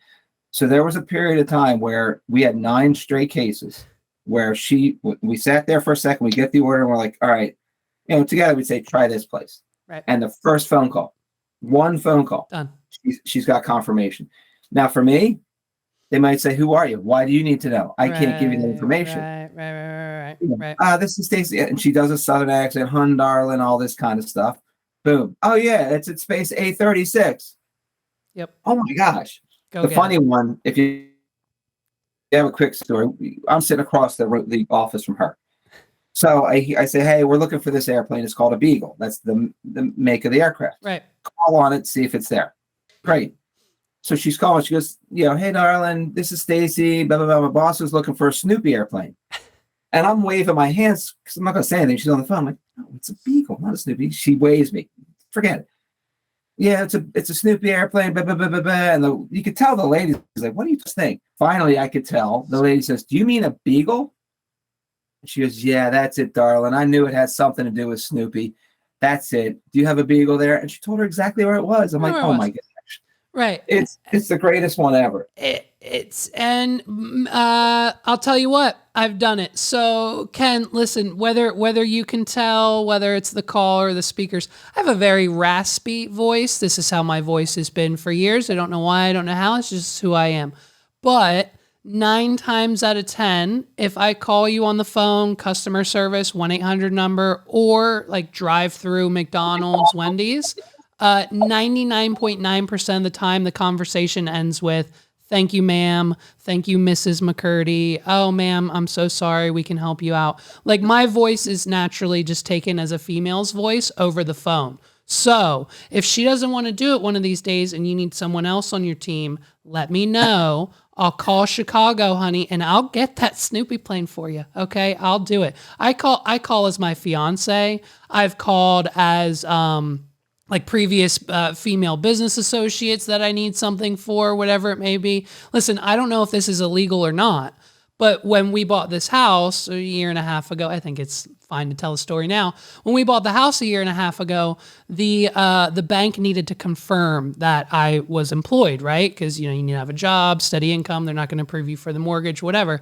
So there was a period of time where we had 9 straight cases where we sat there for a second, we get the order, and we're like, all right, together we'd say, try this place. Right. And the first phone call, one phone call, done. She's got confirmation. Now for me, they might say, who are you? Why do you need to know? I can't give you the information. Right. This is Stacy. And she does a Southern accent, hun, darling, all this kind of stuff. Boom. Oh, yeah, it's at space A36. Yep. Oh, my gosh. The funny one, if you have a quick story, I'm sitting across the office from her. So I say, hey, we're looking for this airplane. It's called a Beagle. That's the make of the aircraft. Right. Call on it, see if it's there. Great. So she's calling. She goes, hey, darling, this is Stacy. Blah, blah, blah. My boss is looking for a Snoopy airplane. And I'm waving my hands because I'm not going to say anything. She's on the phone. I'm like, no, it's a Beagle, not a Snoopy. She waves me. Forget it. Yeah, it's a Snoopy airplane. Blah, blah, blah, blah, blah. And you could tell the lady was like, what do you think? Finally, I could tell. The lady says, do you mean a Beagle? And she goes, yeah, that's it, darling. I knew it had something to do with Snoopy. That's it. Do you have a Beagle there? And she told her exactly where it was. I'm like, oh my gosh. Right. It's the greatest one ever. I'll tell you what, I've done it. So Ken, listen, whether you can tell, whether it's the call or the speakers, I have a very raspy voice. This is how my voice has been for years. I don't know why, I don't know how, it's just who I am. But 9 times out of 10, if I call you on the phone, customer service, 1-800 number, or like drive through McDonald's, Wendy's, 99.9% of the time, the conversation ends with, thank you, ma'am. Thank you, Mrs. McCurdy. Oh, ma'am, I'm so sorry. We can help you out. Like my voice is naturally just taken as a female's voice over the phone. So if she doesn't want to do it one of these days and you need someone else on your team, let me know. I'll call Chicago, honey, and I'll get that Snoopy plane for you. Okay, I'll do it. I call as my fiance. I've called as like previous female business associates that I need something for, whatever it may be. Listen, I don't know if this is illegal or not, but when we bought this house a year and a half ago, I think it's fine to tell the story now. When we bought the house a year and a half ago, the bank needed to confirm that I was employed, right? Because you need to have a job, steady income. They're not going to approve you for the mortgage, whatever.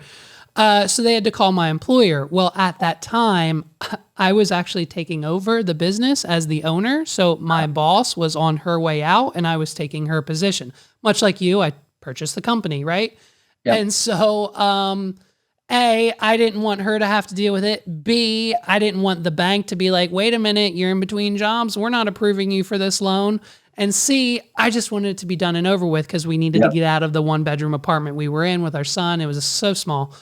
So they had to call my employer. Well, at that time, I was actually taking over the business as the owner. So my boss was on her way out and I was taking her position. Much like you, I purchased the company, right? Yep. And so A, I didn't want her to have to deal with it. B, I didn't want the bank to be like, wait a minute, you're in between jobs. We're not approving you for this loan. And C, I just wanted it to be done and over with because we needed to get out of the 1-bedroom apartment we were in with our son. It was so small.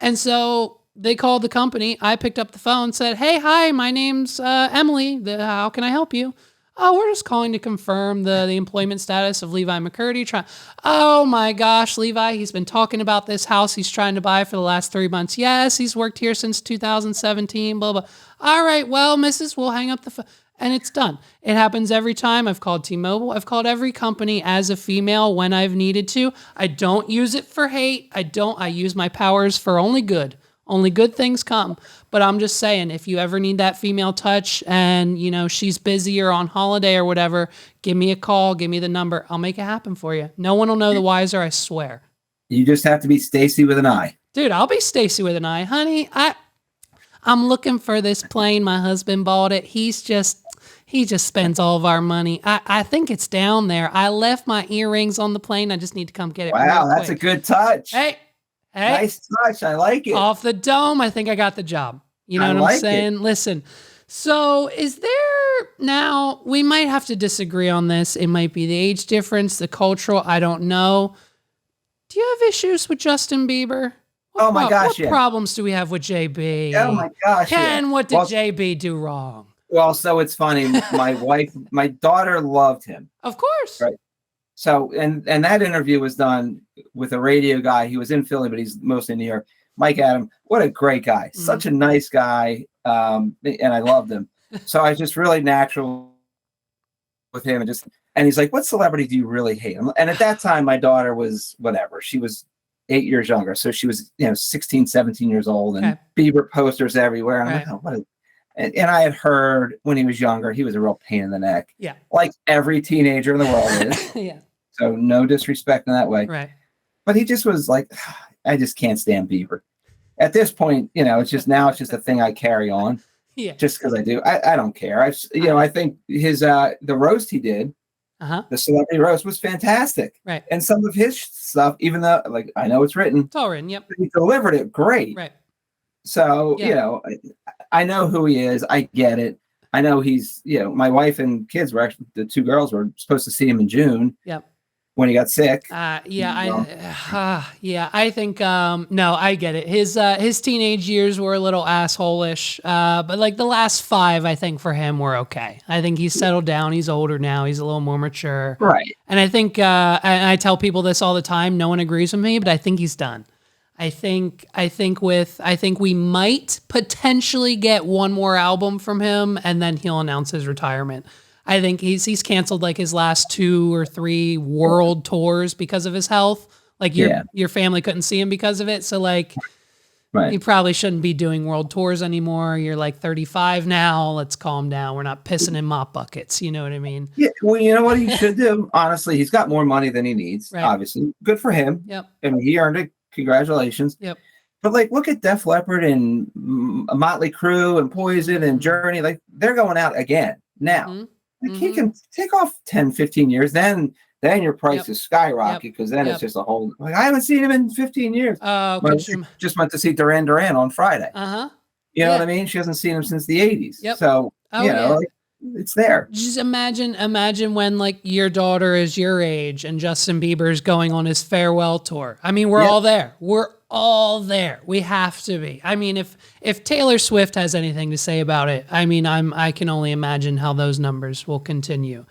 And so they called the company. I picked up the phone, said, hey, hi, my name's Emily. How can I help you? Oh, we're just calling to confirm the employment status of Levi McCurdy. Oh my gosh, Levi, he's been talking about this house he's trying to buy for the last 3 months. Yes, he's worked here since 2017, blah, blah. All right, well, Mrs., we'll hang up the phone. And it's done. It happens every time. I've called T-Mobile. I've called every company as a female when I've needed to. I don't use it for hate. I use my powers for only good. Only good things come. But I'm just saying, if you ever need that female touch and, she's busy or on holiday or whatever, give me a call, give me the number. I'll make it happen for you. No one will know the wiser, I swear. You just have to be Stacy with an I. Dude, I'll be Stacy with an I. Honey, I'm looking for this plane. My husband bought it. He just spends all of our money. I think it's down there. I left my earrings on the plane. I just need to come get it. Wow, that's a good touch. Hey, nice touch. I like it. Off the dome. I think I got the job. You know what I'm saying? Listen, so is there now, we might have to disagree on this. It might be the age difference, the cultural, I don't know. Do you have issues with Justin Bieber? What problems do we have with JB? Oh my gosh. Ken, what did JB do wrong? Well, so it's funny. My daughter loved him. Of course. Right. So, and that interview was done with a radio guy. He was in Philly, but he's mostly in New York. Mike Adam, what a great guy. Mm-hmm. Such a nice guy. And I loved him. So I was just really natural with him. And he's like, what celebrity do you really hate? And at that time, my daughter was whatever. She was 8 years younger. So she was, 16, 17 years old and Bieber posters everywhere. And I'm like, oh, what is. And I had heard when he was younger, he was a real pain in the neck. Yeah. Like every teenager in the world is. Yeah. So no disrespect in that way. Right. But he just was like, I just can't stand Bieber. At this point, it's just a thing I carry on. Yeah. Just because I do. I don't care. I think his the roast he did, the celebrity roast was fantastic. Right. And some of his stuff, even though I know it's written. It's all written, yep. He delivered it great. Right. So, I know who he is. I get it. I know he's, my wife and kids the 2 girls were supposed to see him in June. Yep. When he got sick. I think, no, I get it. His teenage years were a little asshole-ish, but like the last 5, I think for him were okay. I think he's settled down. He's older now. He's a little more mature. Right. And I think, and I tell people this all the time, no one agrees with me, but I think he's done. I think we might potentially get one more album from him and then he'll announce his retirement. I think he's canceled like his last 2 or 3 world tours because of his health. Like your family couldn't see him because of it. So like, you probably shouldn't be doing world tours anymore. You're like 35 now. Let's calm down. We're not pissing in mop buckets. You know what I mean? Yeah. Well, you know what he should do? Honestly, he's got more money than he needs. Right. Obviously, good for him. Yep. And he earned it. Congratulations. Yep. But like, look at Def Leppard and Motley Crue and Poison and Journey. Like they're going out again now. Mm-hmm. Like he can take off 10, 15 years. Then your prices skyrocket because then it's just a whole. Like I haven't seen him in 15 years. Just went to see Duran Duran on Friday. You know what I mean? She hasn't seen him since the 80s. Yep. So like, it's there. Just imagine when like your daughter is your age and Justin Bieber's going on his farewell tour. I mean, we're all there. We're all there. We have to be. I mean, if Taylor Swift has anything to say about it, I mean, I can only imagine how those numbers will continue.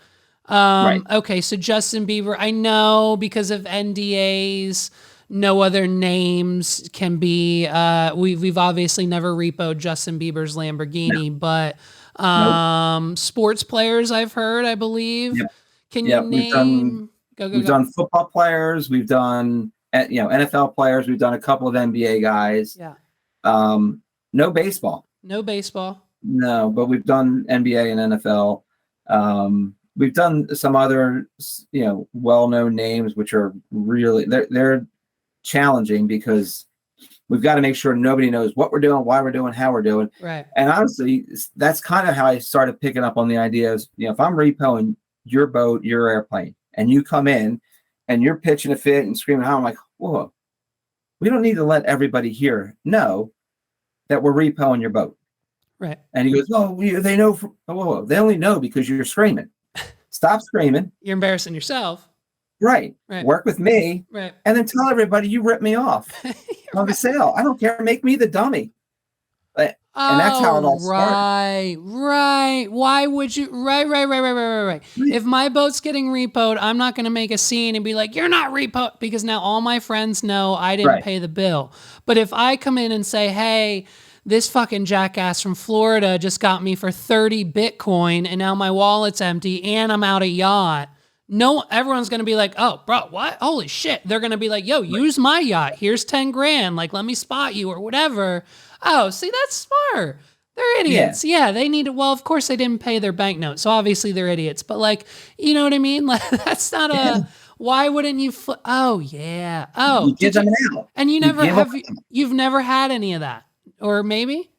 Okay, so Justin Bieber, I know because of NDAs, no other names can be. We've obviously never repoed Justin Bieber's Lamborghini, but sports players I've heard, I believe. Yep. Can you name? We've done football players. We've done NFL players. We've done a couple of NBA guys. Yeah. No baseball. No baseball. No, but we've done NBA and NFL. We've done some other, well-known names, which are really they're challenging because we've got to make sure nobody knows what we're doing, why we're doing, how we're doing. Right. And honestly, that's kind of how I started picking up on the idea is, if I'm repoing your boat, your airplane, and you come in and you're pitching a fit and screaming, I'm like, whoa, we don't need to let everybody here know that we're repoing your boat. Right. And he goes, oh, they know. They only know because you're screaming. Stop screaming. You're embarrassing yourself. Right. Work with me. Right. And then tell everybody you ripped me off on the sale. I don't care. Make me the dummy. And that's how it all started. Right. Why would you? Right. If my boat's getting repoed, I'm not going to make a scene and be like, you're not repoed, because now all my friends know I didn't pay the bill. But if I come in and say, hey, this fucking jackass from Florida just got me for 30 Bitcoin and now my wallet's empty and I'm out of yacht. No, everyone's going to be like, oh, bro, what? Holy shit. They're going to be like, yo, use my yacht. Here's 10 grand. Like, let me spot you or whatever. Oh, see, that's smart. They're idiots. Yeah, they need to. Well, of course, they didn't pay their banknote. So obviously they're idiots. But like, you know what I mean? Like, that's not a, why wouldn't you? Oh, yeah. Oh, you give them an out. And you've never had any of that. Or maybe?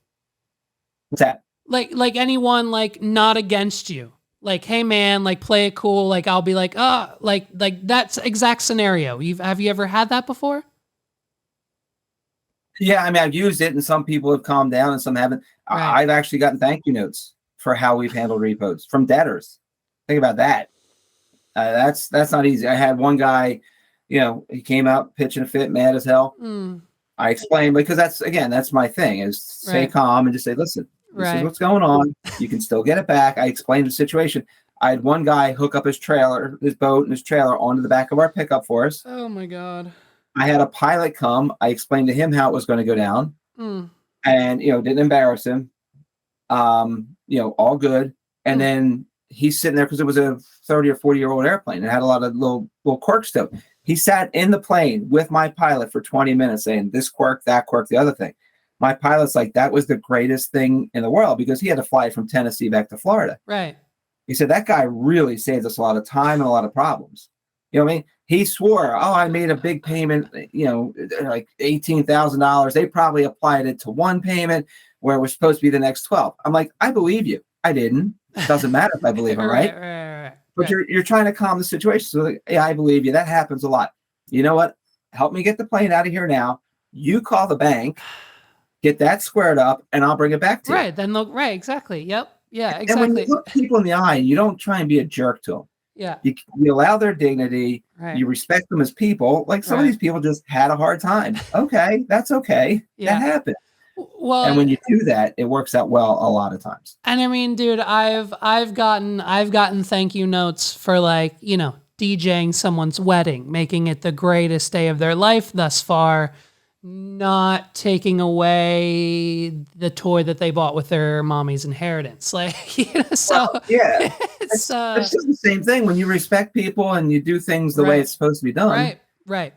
What's that? Like anyone like not against you. Like, hey man, like play it cool. Like I'll be like, like that's exact scenario. Have you ever had that before? Yeah, I mean, I've used it and some people have calmed down and some haven't. Right. I've actually gotten thank you notes for how we've handled repos from debtors. Think about that. That's not easy. I had one guy, he came out pitching a fit, mad as hell. I explained, because that's my thing, is stay calm and just say, listen, this is what's going on. You can still get it back. I explained the situation. I had one guy hook up his boat and his trailer onto the back of our pickup for us. Oh my God. I had a pilot come. I explained to him how it was going to go down, and, didn't embarrass him. All good. And then he's sitting there because it was a 30 or 40-year-old airplane. It had a lot of little quirks to it. He sat in the plane with my pilot for 20 minutes saying this quirk, that quirk, the other thing. My pilot's like, that was the greatest thing in the world, because he had to fly from Tennessee back to Florida. Right. He said, that guy really saved us a lot of time and a lot of problems. You know what I mean? He swore, I made a big payment, like $18,000. They probably applied it to one payment where it was supposed to be the next 12. I'm like, I believe you. I didn't. It doesn't matter if I believe him, right? Right. But you're trying to calm the situation. So, like, yeah, I believe you. That happens a lot. You know what? Help me get the plane out of here now. You call the bank, get that squared up, and I'll bring it back to you. Right. Then look. Right. Exactly. Yep. Yeah. Exactly. And when you look people in the eye, you don't try and be a jerk to them. Yeah. You allow their dignity. Right. You respect them as people. Like some of these people just had a hard time. Okay, that's okay. Yeah. That happened. Well, and when you do that, it works out well a lot of times. And I mean, dude, I've gotten thank you notes for, like, DJing someone's wedding, making it the greatest day of their life thus far, not taking away the toy that they bought with their mommy's inheritance. Like, so yeah, it's just the same thing. When you respect people and you do things the way it's supposed to be done, right.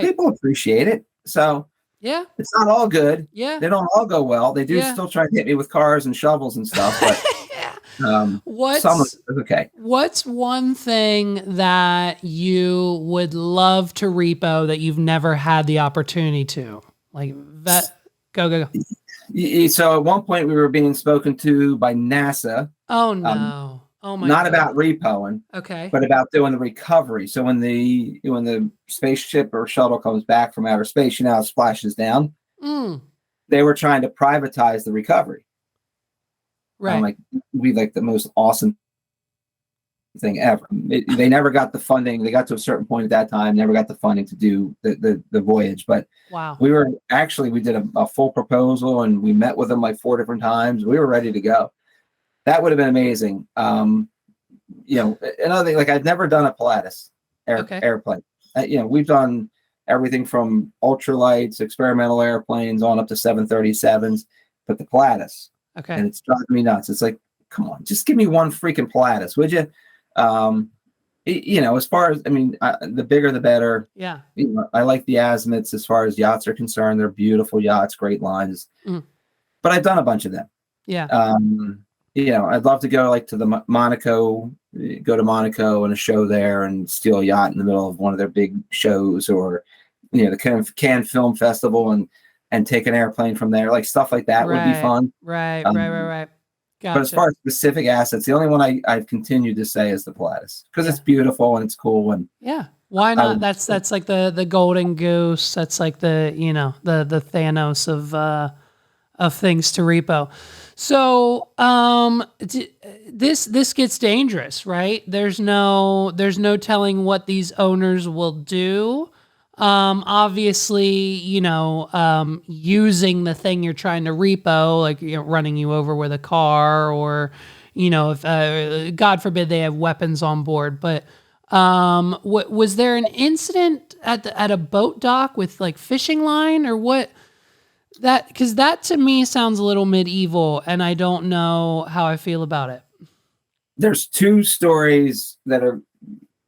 People appreciate it. So yeah, it's not all good. Yeah, they don't all go well. They do still try to hit me with cars and shovels and stuff. But okay. What's one thing that you would love to repo that you've never had the opportunity to? Like that. Go. So at one point we were being spoken to by NASA. Oh no. Oh my Not God. About repoing, okay, but about doing the recovery. So when the spaceship or shuttle comes back from outer space, it splashes down. They were trying to privatize the recovery. Right. I'm like, we like the most awesome thing ever. They never got the funding. They got to a certain point at that time, never got the funding to do the voyage. But wow, we did a full proposal and we met with them like 4 different times. We were ready to go. That would have been amazing. Another thing, like I'd never done a Pilatus airplane. We've done everything from ultralights, experimental airplanes, on up to 737s, but the Pilatus. Okay. And it's driving me nuts. It's like, come on, just give me one freaking Pilatus, would you? As far as, the bigger the better. Yeah. I like the azimuths as far as yachts are concerned. They're beautiful yachts, great lines. But I've done a bunch of them. Yeah. I'd love to go like to the Monaco and a show there and steal a yacht in the middle of one of their big shows, or the Cannes Film Festival and take an airplane from there, like stuff like that would be fun. Right. Gotcha. But as far as specific assets, the only one I've continued to say is the Pilatus, because it's beautiful and it's cool, and Why not? That's like the golden goose. That's like the the Thanos of things to repo. So this gets dangerous, right? There's no telling what these owners will do. Obviously, using the thing you're trying to repo, like running you over with a car, or if God forbid they have weapons on board. But was there an incident at a boat dock with like fishing line or what? Because that to me sounds a little medieval, and I don't know how I feel about it. There's two stories that are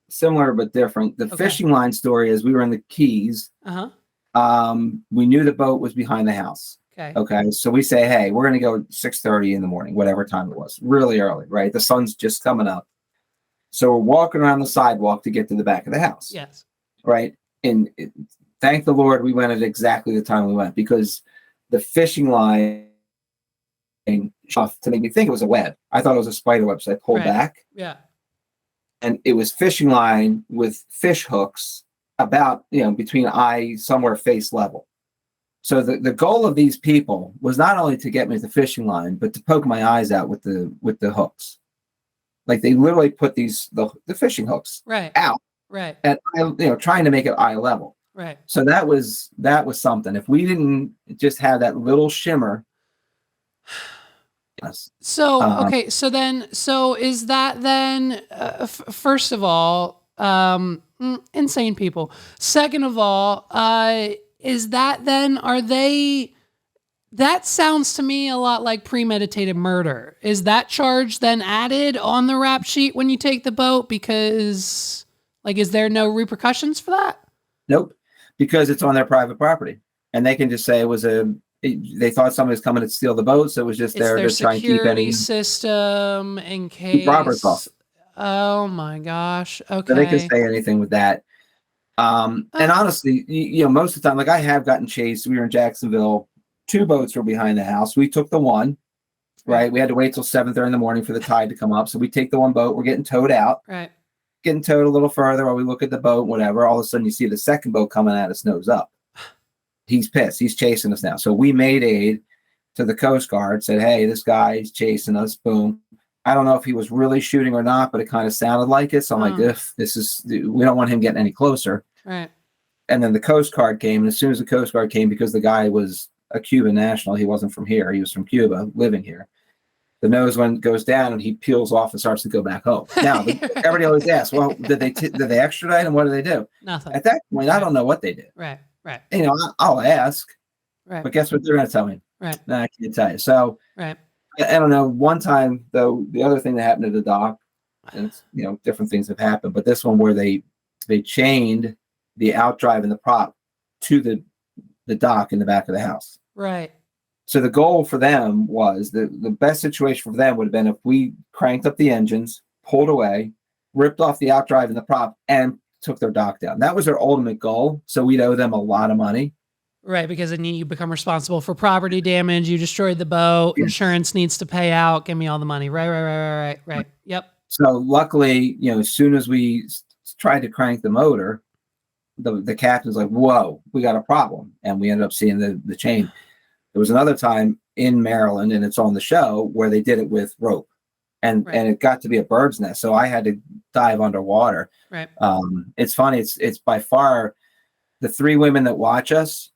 similar but different. The fishing line story is we were in the Keys. We knew the boat was behind the house. Okay. So we say, hey, we're going to go 6:30 in the morning, whatever time it was, really early, right? The sun's just coming up. So we're walking around the sidewalk to get to the back of the house. Yes. Right. And thank the Lord we went at exactly the time we went, because the fishing line off to make me think it was a web. I thought it was a spider web, so I pulled back. Yeah. And it was fishing line with fish hooks about, between somewhere face level. So the goal of these people was not only to get me to the fishing line, but to poke my eyes out with the hooks. Like they literally put the fishing hooks out. Right. And trying to make it eye level. Right. So that was something. If we didn't just have that little shimmer. Yes. So okay, so is that then first of all, insane people. Second of all, is that then that sounds to me a lot like premeditated murder. Is that charge then added on the rap sheet when you take the boat? Because is there no repercussions for that? Nope. Because it's on their private property, and they can just say they thought somebody was coming to steal the boat, so it was just there to try and keep any system in case robbers off. Oh my gosh! Okay, so they can say anything with that. And honestly, most of the time, like I have gotten chased. We were in Jacksonville. 2 boats were behind the house. We took the one. Right, we had to wait till 7:30 in the morning for the tide to come up. So we take the one boat. We're getting towed out. Right. Getting towed a little further while we look at the boat, whatever. All of a sudden, you see the second boat coming at us, nose up. He's pissed. He's chasing us now. So we made aid to the Coast Guard, said, hey, this guy is chasing us. Boom. I don't know if he was really shooting or not, but it kind of sounded like it. So I'm like, we don't want him getting any closer. Right. And then the Coast Guard came. And as soon as the Coast Guard came, because the guy was a Cuban national, he wasn't from here. He was from Cuba, living here. The nose one goes down and he peels off and starts to go back home. Now, everybody always asks, well, did they extradite him? What do they do? Nothing. At that point, I don't know what they did. Right. I'll ask. Right. But guess what they're going to tell me? Right. No, I can't tell you. So, right. I don't know. One time, though, the other thing that happened to the dock, and different things have happened, but this one where they chained the outdrive and the prop to the dock in the back of the house. Right. So the goal for them was the best situation for them would have been if we cranked up the engines, pulled away, ripped off the outdrive and the prop, and took their dock down. That was their ultimate goal. So we'd owe them a lot of money. Right, because then you become responsible for property damage. You destroyed the boat. Yeah. Insurance needs to pay out. Give me all the money. Right. Yep. So luckily, as soon as we tried to crank the motor, the captain's like, whoa, we got a problem. And we ended up seeing the chain. There was another time in Maryland, and it's on the show, where they did it with rope. And it got to be a bird's nest. So I had to dive underwater. Right. It's funny. It's by far the 3 women that watch us.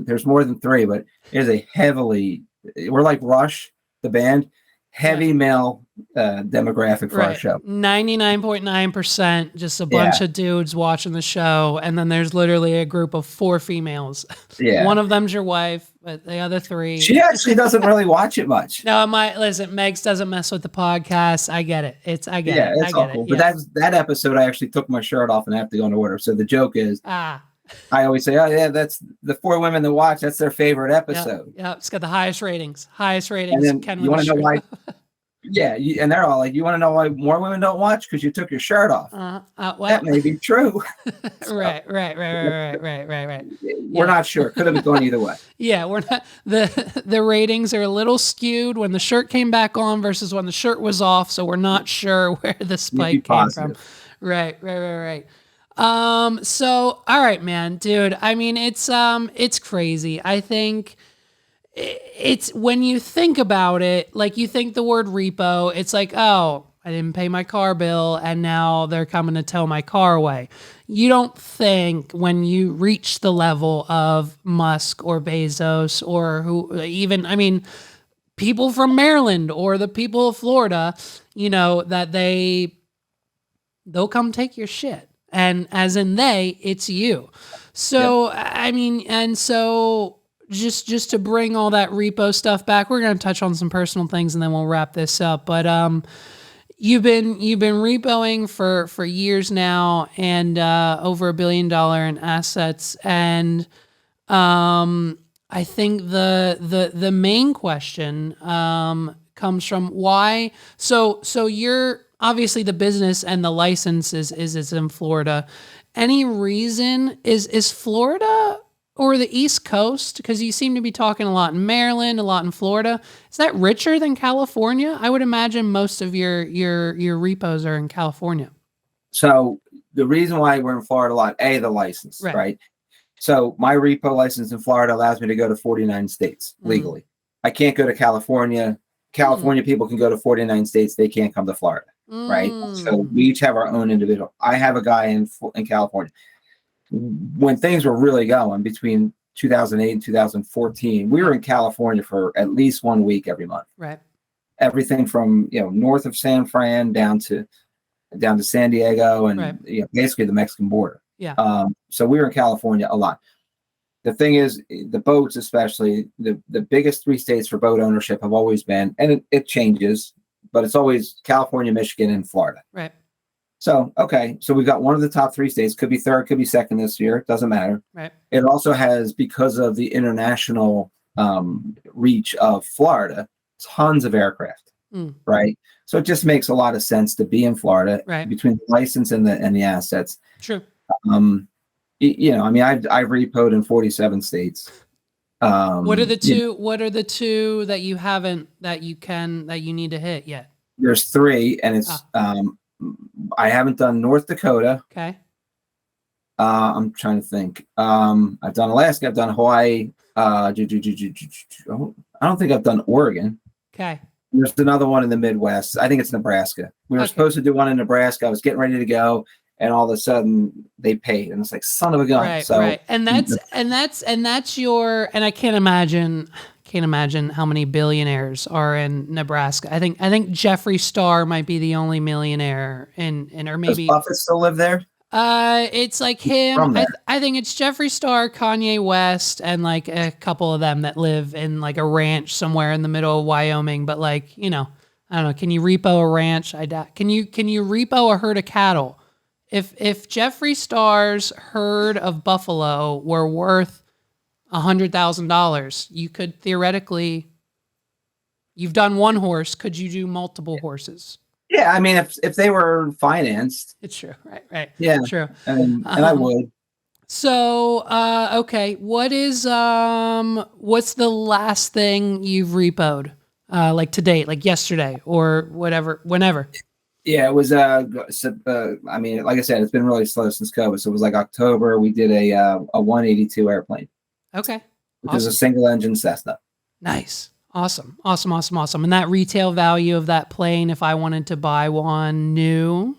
There's more than 3, but it is we're like Rush, the band, heavy male demographic for our show. 99.9%, just a bunch of dudes watching the show. And then there's literally a group of 4 females. Yeah. One of them's your wife, but the other 3. She actually doesn't really watch it much. No, listen, Megs doesn't mess with the podcast. I get it. It's all cool. But that episode, I actually took my shirt off and I have to go into order. So the joke is, I always say, oh yeah, that's the 4 women that watch. That's their favorite episode. Yeah, it's got the highest ratings. And then you want to know why? Yeah, and they're all like, "You want to know why more women don't watch? Because you took your shirt off." Well, that may be true. So, right. We're not sure. Could have gone either way. Yeah, we're not. The ratings are a little skewed when the shirt came back on versus when the shirt was off, so we're not sure where the spike came from. Right. So all right, man, dude. I mean, it's crazy. I think it's when you think about it, like you think the word repo, it's like, oh, I didn't pay my car bill and now they're coming to tow my car away. You don't think when you reach the level of Musk or Bezos or who even, I mean, people from Maryland or the people of Florida, that they'll come take your shit. And as in it's you. So, yep. I mean, and so just to bring all that repo stuff back, we're going to touch on some personal things and then we'll wrap this up. But, you've been repoing for years now and, over $1 billion in assets. And, I think the main question, comes from why, so you're obviously the business and the license is in Florida. Any reason is Florida or the East Coast? Because you seem to be talking a lot in Maryland, a lot in Florida. Is that richer than California? I would imagine most of your repos are in California. So the reason why we're in Florida a lot, the license, right? So my repo license in Florida allows me to go to 49 states legally. I can't go to California. California people can go to 49 states. They can't come to Florida, right? So we each have our own individual. I have a guy in California. When things were really going between 2008 and 2014, we were in California for at least 1 week every month. Right. Everything from north of San Fran down to San Diego and basically the Mexican border. Yeah. So we were in California a lot. The thing is, the boats, especially the biggest 3 states for boat ownership have always been, and it changes, but it's always California, Michigan, and Florida. Right. So, okay. So we've got one of the top 3 states, could be third, could be second this year. Doesn't matter. Right. It also has, because of the international reach of Florida, tons of aircraft. Right. So it just makes a lot of sense to be in Florida between the license and the assets. True. I mean, I've repoed in 47 states. What are the two? What are the two that you haven't that you need to hit yet? There's 3, and it's I haven't done North Dakota. Okay. I'm trying to think. I've done Alaska. I've done Hawaii. I don't think I've done Oregon. Okay. There's another one in the Midwest. I think it's Nebraska. We were supposed to do one in Nebraska. I was getting ready to go, and all of a sudden they paid, and it's like, son of a gun. Right. And that's your. And I can't imagine how many billionaires are in Nebraska. I think Jeffree Star might be the only millionaire in or maybe. Does Buffett still live there? It's like him. I think it's Jeffree Star, Kanye West, and like a couple of them that live in like a ranch somewhere in the middle of Wyoming. But like, I don't know. Can you repo a ranch? I doubt. Can you repo a herd of cattle? If Jeffree Star's herd of buffalo were worth $100,000, you could theoretically. You've done one horse. Could you do multiple horses? Yeah, I mean, if they were financed, it's true, right? Yeah, true, and I would. So, okay, what's the last thing you've repoed, like to date, like yesterday or whatever, whenever? Yeah, it was. I mean, like I said, it's been really slow since COVID. So it was like October. We did a 182 airplane. Okay, which is a single engine Cessna. Nice. Awesome. And that retail value of that plane, if I wanted to buy one new?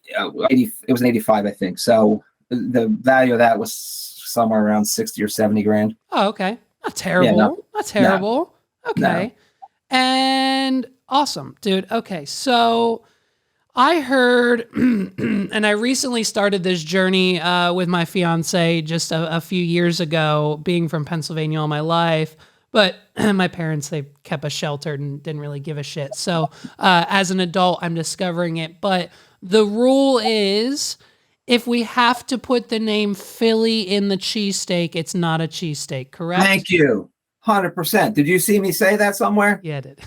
It was an 85, I think. So the value of that was somewhere around 60 or 70 grand. Oh, okay. Not terrible. Yeah, not terrible. No, okay. No. And awesome, dude. Okay. So I heard, and I recently started this journey with my fiance just a few years ago, being from Pennsylvania all my life. But my parents, they kept us sheltered and didn't really give a shit. So as an adult, I'm discovering it. But the rule is, if we have to put the name Philly in the cheesesteak, it's not a cheesesteak, correct? Thank you. 100%. Did you see me say that somewhere? Yeah, I did.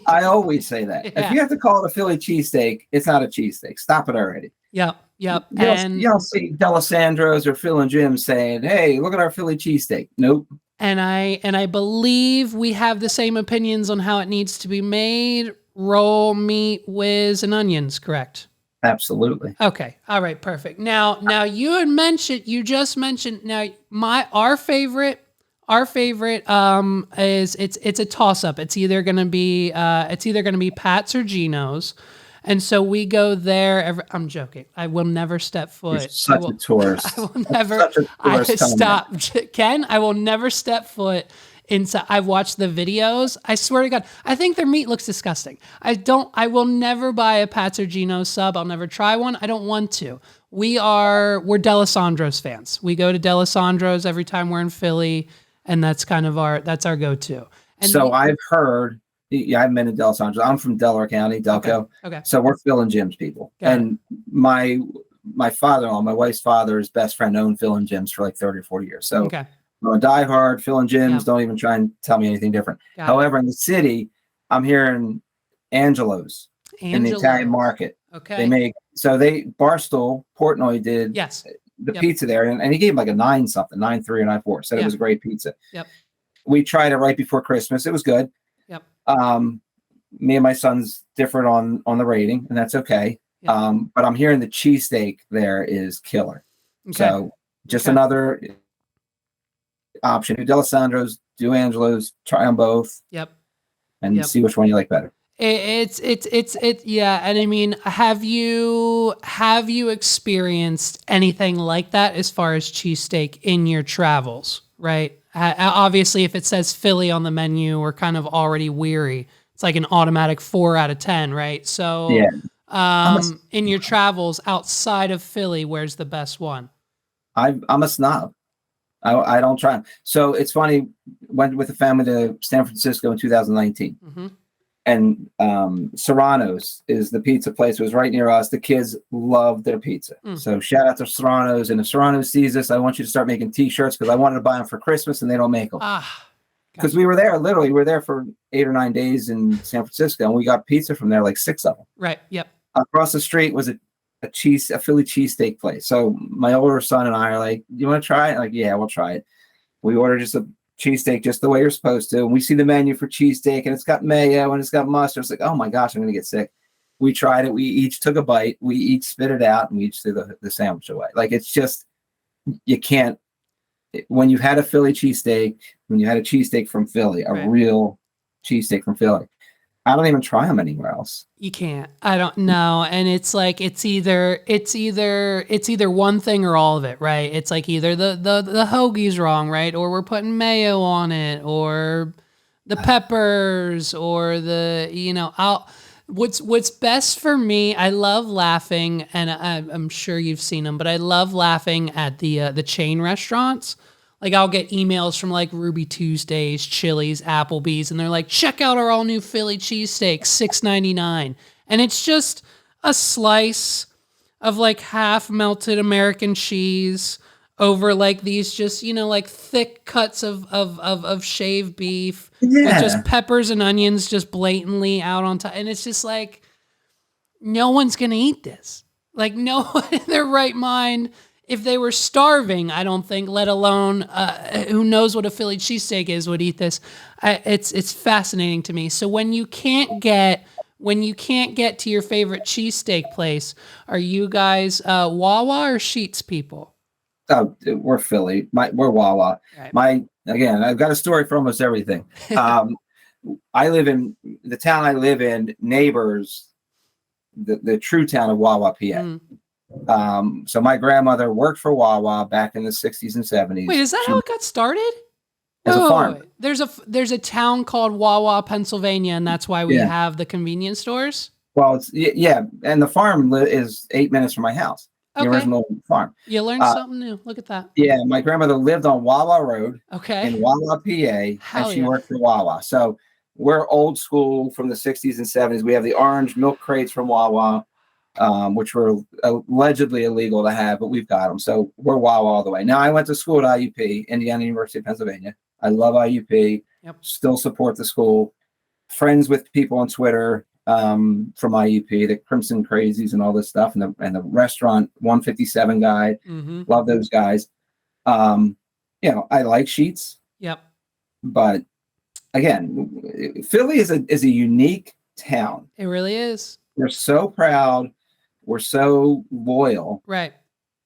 I always say that. Yeah. If you have to call it a Philly cheesesteak, it's not a cheesesteak. Stop it already. Yep. You don't see D'Alessandro's or Phil and Jim saying, "Hey, look at our Philly cheesesteak." Nope. And I believe we have the same opinions on how it needs to be made. Roll, meat, whiz, and onions, correct? Absolutely. Okay. All right. Perfect. Now you just mentioned our favorite is it's a toss up. It's either gonna be Pat's or Gino's. And so we go there. I'm joking. I will never step foot. You're such a tourist. I will never. Ken. I will never step foot inside. I've watched the videos. I swear to God, I think their meat looks disgusting. I will never buy a Pat's or Gino's sub. I'll never try one. I don't want to. We're D'Alessandro's fans. We go to D'Alessandro's every time we're in Philly, and that's kind of our go-to. And so I've heard. Yeah, I've been in D'Alessandro. I'm from Delaware County, Delco. Okay. So we're Phil and Jim's people. And my father-in-law, my wife's father's best friend, owned Phil and Jim's for like 30 or 40 years. So I'm a diehard Phil and Jim's. Don't even try and tell me anything different. However, in the city, I'm hearing Angelo's in the Italian market. Okay. Barstool, Portnoy did the pizza there, and he gave like a 9-something, 9.3 or 9.4. Said it was a great pizza. Yep. We tried it right before Christmas. It was good. Yep. Me and my son's different on the rating, and that's okay. Yep. But I'm hearing the cheesesteak there is killer. Okay. So just another option. Do D'Alessandro's, do Angelo's, try them both. Yep. And see which one you like better. Yeah. And I mean, have you experienced anything like that as far as cheesesteak in your travels? Right. Obviously, if it says Philly on the menu, we're kind of already weary. It's like an automatic 4 out of 10, right? So, in your travels outside of Philly, where's the best one? I'm a snob. I don't try them. So it's funny. Went with the family to San Francisco in 2019. Mm-hmm. And Serrano's is the pizza place. It was right near us. The kids loved their pizza. So shout out to Serrano's. And if Serrano's sees this, I want you to start making T-shirts because I wanted to buy them for Christmas and they don't make them. Because we were there, literally, we were there for 8 or 9 days in San Francisco, and we got pizza from there, like 6 of them. Right. Yep. Across the street was a Philly cheesesteak place. So my older son and I are like, "You want to try it?" Like, yeah, we'll try it. We ordered just a cheesesteak just the way you're supposed to. And we see the menu for cheesesteak and it's got mayo and it's got mustard. It's like, oh my gosh, I'm going to get sick. We tried it. We each took a bite. We each spit it out and we each threw the sandwich away. Like, it's just, you can't, when you had a Philly cheesesteak, when you had a cheesesteak from Philly, a real cheesesteak from Philly, I don't even try them anywhere else. You can't. I don't know. And it's like it's either one thing or all of it, right? It's like either the hoagie's wrong, right? Or we're putting mayo on it, or the peppers, or what's best for me, I love laughing, and I'm sure you've seen them, but I love laughing at the chain restaurants. Like, I'll get emails from like Ruby Tuesdays, Chili's, Applebee's, and they're like, check out our all new Philly cheesesteak, $6.99. And it's just a slice of like half melted American cheese over like these just, like thick cuts of shaved beef with just peppers and onions just blatantly out on top. And it's just like, no one's going to eat this. Like, no one in their right mind, if they were starving, I don't think, let alone who knows what a Philly cheesesteak is, would eat this. It's fascinating to me. So when you can't get to your favorite cheesesteak place, are you guys Wawa or Sheetz people? Oh, we're Philly. We're Wawa. Right. Again, I've got a story for almost everything. I live in the town I live in. Neighbors, the true town of Wawa, PA. So my grandmother worked for Wawa back in the 60s and 70s. Wait, is that how it got started? As a farm. There's a town called Wawa, Pennsylvania, and that's why we have the convenience stores? Well, it's and the farm is 8 minutes from my house. The original farm. You learned something new. Look at that. Yeah, my grandmother lived on Wawa Road in Wawa, PA, and she worked for Wawa. So we're old school from the 60s and 70s. We have the orange milk crates from Wawa, which were allegedly illegal to have, but we've got them. So we're Wawa all the way. Now, I went to school at IUP, Indiana University of Pennsylvania. I love IUP. Yep. Still support the school. Friends with people on Twitter from IUP, the Crimson Crazies and all this stuff, and the restaurant 157 guy. Mm-hmm. Love those guys. I like Sheets. Yep. But again, Philly is a unique town. It really is. We're so proud. We're so loyal. Right.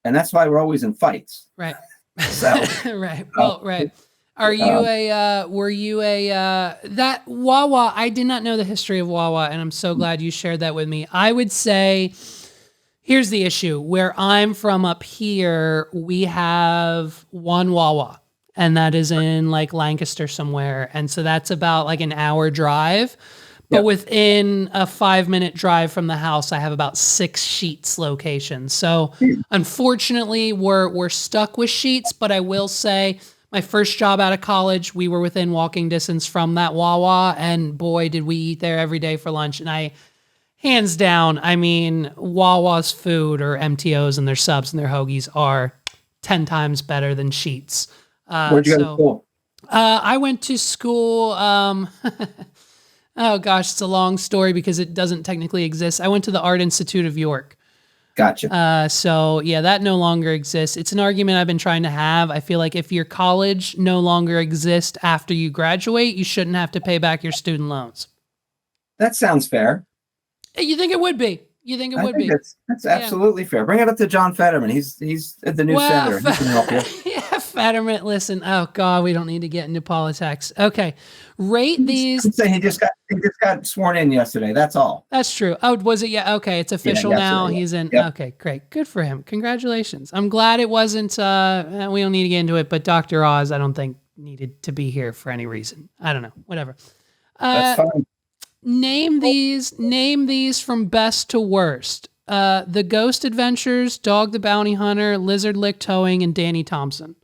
And that's why we're always in fights. Right. So right. Well, right. Were you that Wawa? I did not know the history of Wawa, and I'm so glad you shared that with me. I would say, here's the issue. Where I'm from up here, we have one Wawa, and that is in like Lancaster somewhere. And so that's about like an hour drive. But within a 5-minute drive from the house, I have about 6 Sheets locations. So unfortunately, we're stuck with Sheets. But I will say, my first job out of college, we were within walking distance from that Wawa, and boy, did we eat there every day for lunch. And hands down, I mean, Wawa's food, or MTOs and their subs and their hoagies, are 10 times better than Sheets. Where'd you go to school? I went to school. Oh gosh, it's a long story because it doesn't technically exist. I went to the Art Institute of York. Gotcha. So yeah, that no longer exists. It's an argument I've been trying to have. I feel like if your college no longer exists after you graduate, you shouldn't have to pay back your student loans. That sounds fair. You think it would be? You think it would be? That's absolutely fair. Bring it up to John Fetterman. He's the new senator. He can help you. Yeah, Fetterman. Listen. Oh God, we don't need to get into politics. Okay, rate these. He just got sworn in yesterday. That's all. That's true. Oh, was it? Yeah. Okay, it's official now. Yesterday. He's in. Yep. Okay, great. Good for him. Congratulations. I'm glad it wasn't. We don't need to get into it, but Dr. Oz, I don't think needed to be here for any reason. I don't know. Whatever. That's fine. Name these from best to worst. The Ghost Adventures, Dog the Bounty Hunter, Lizard Lick Towing, and Danny Thompson.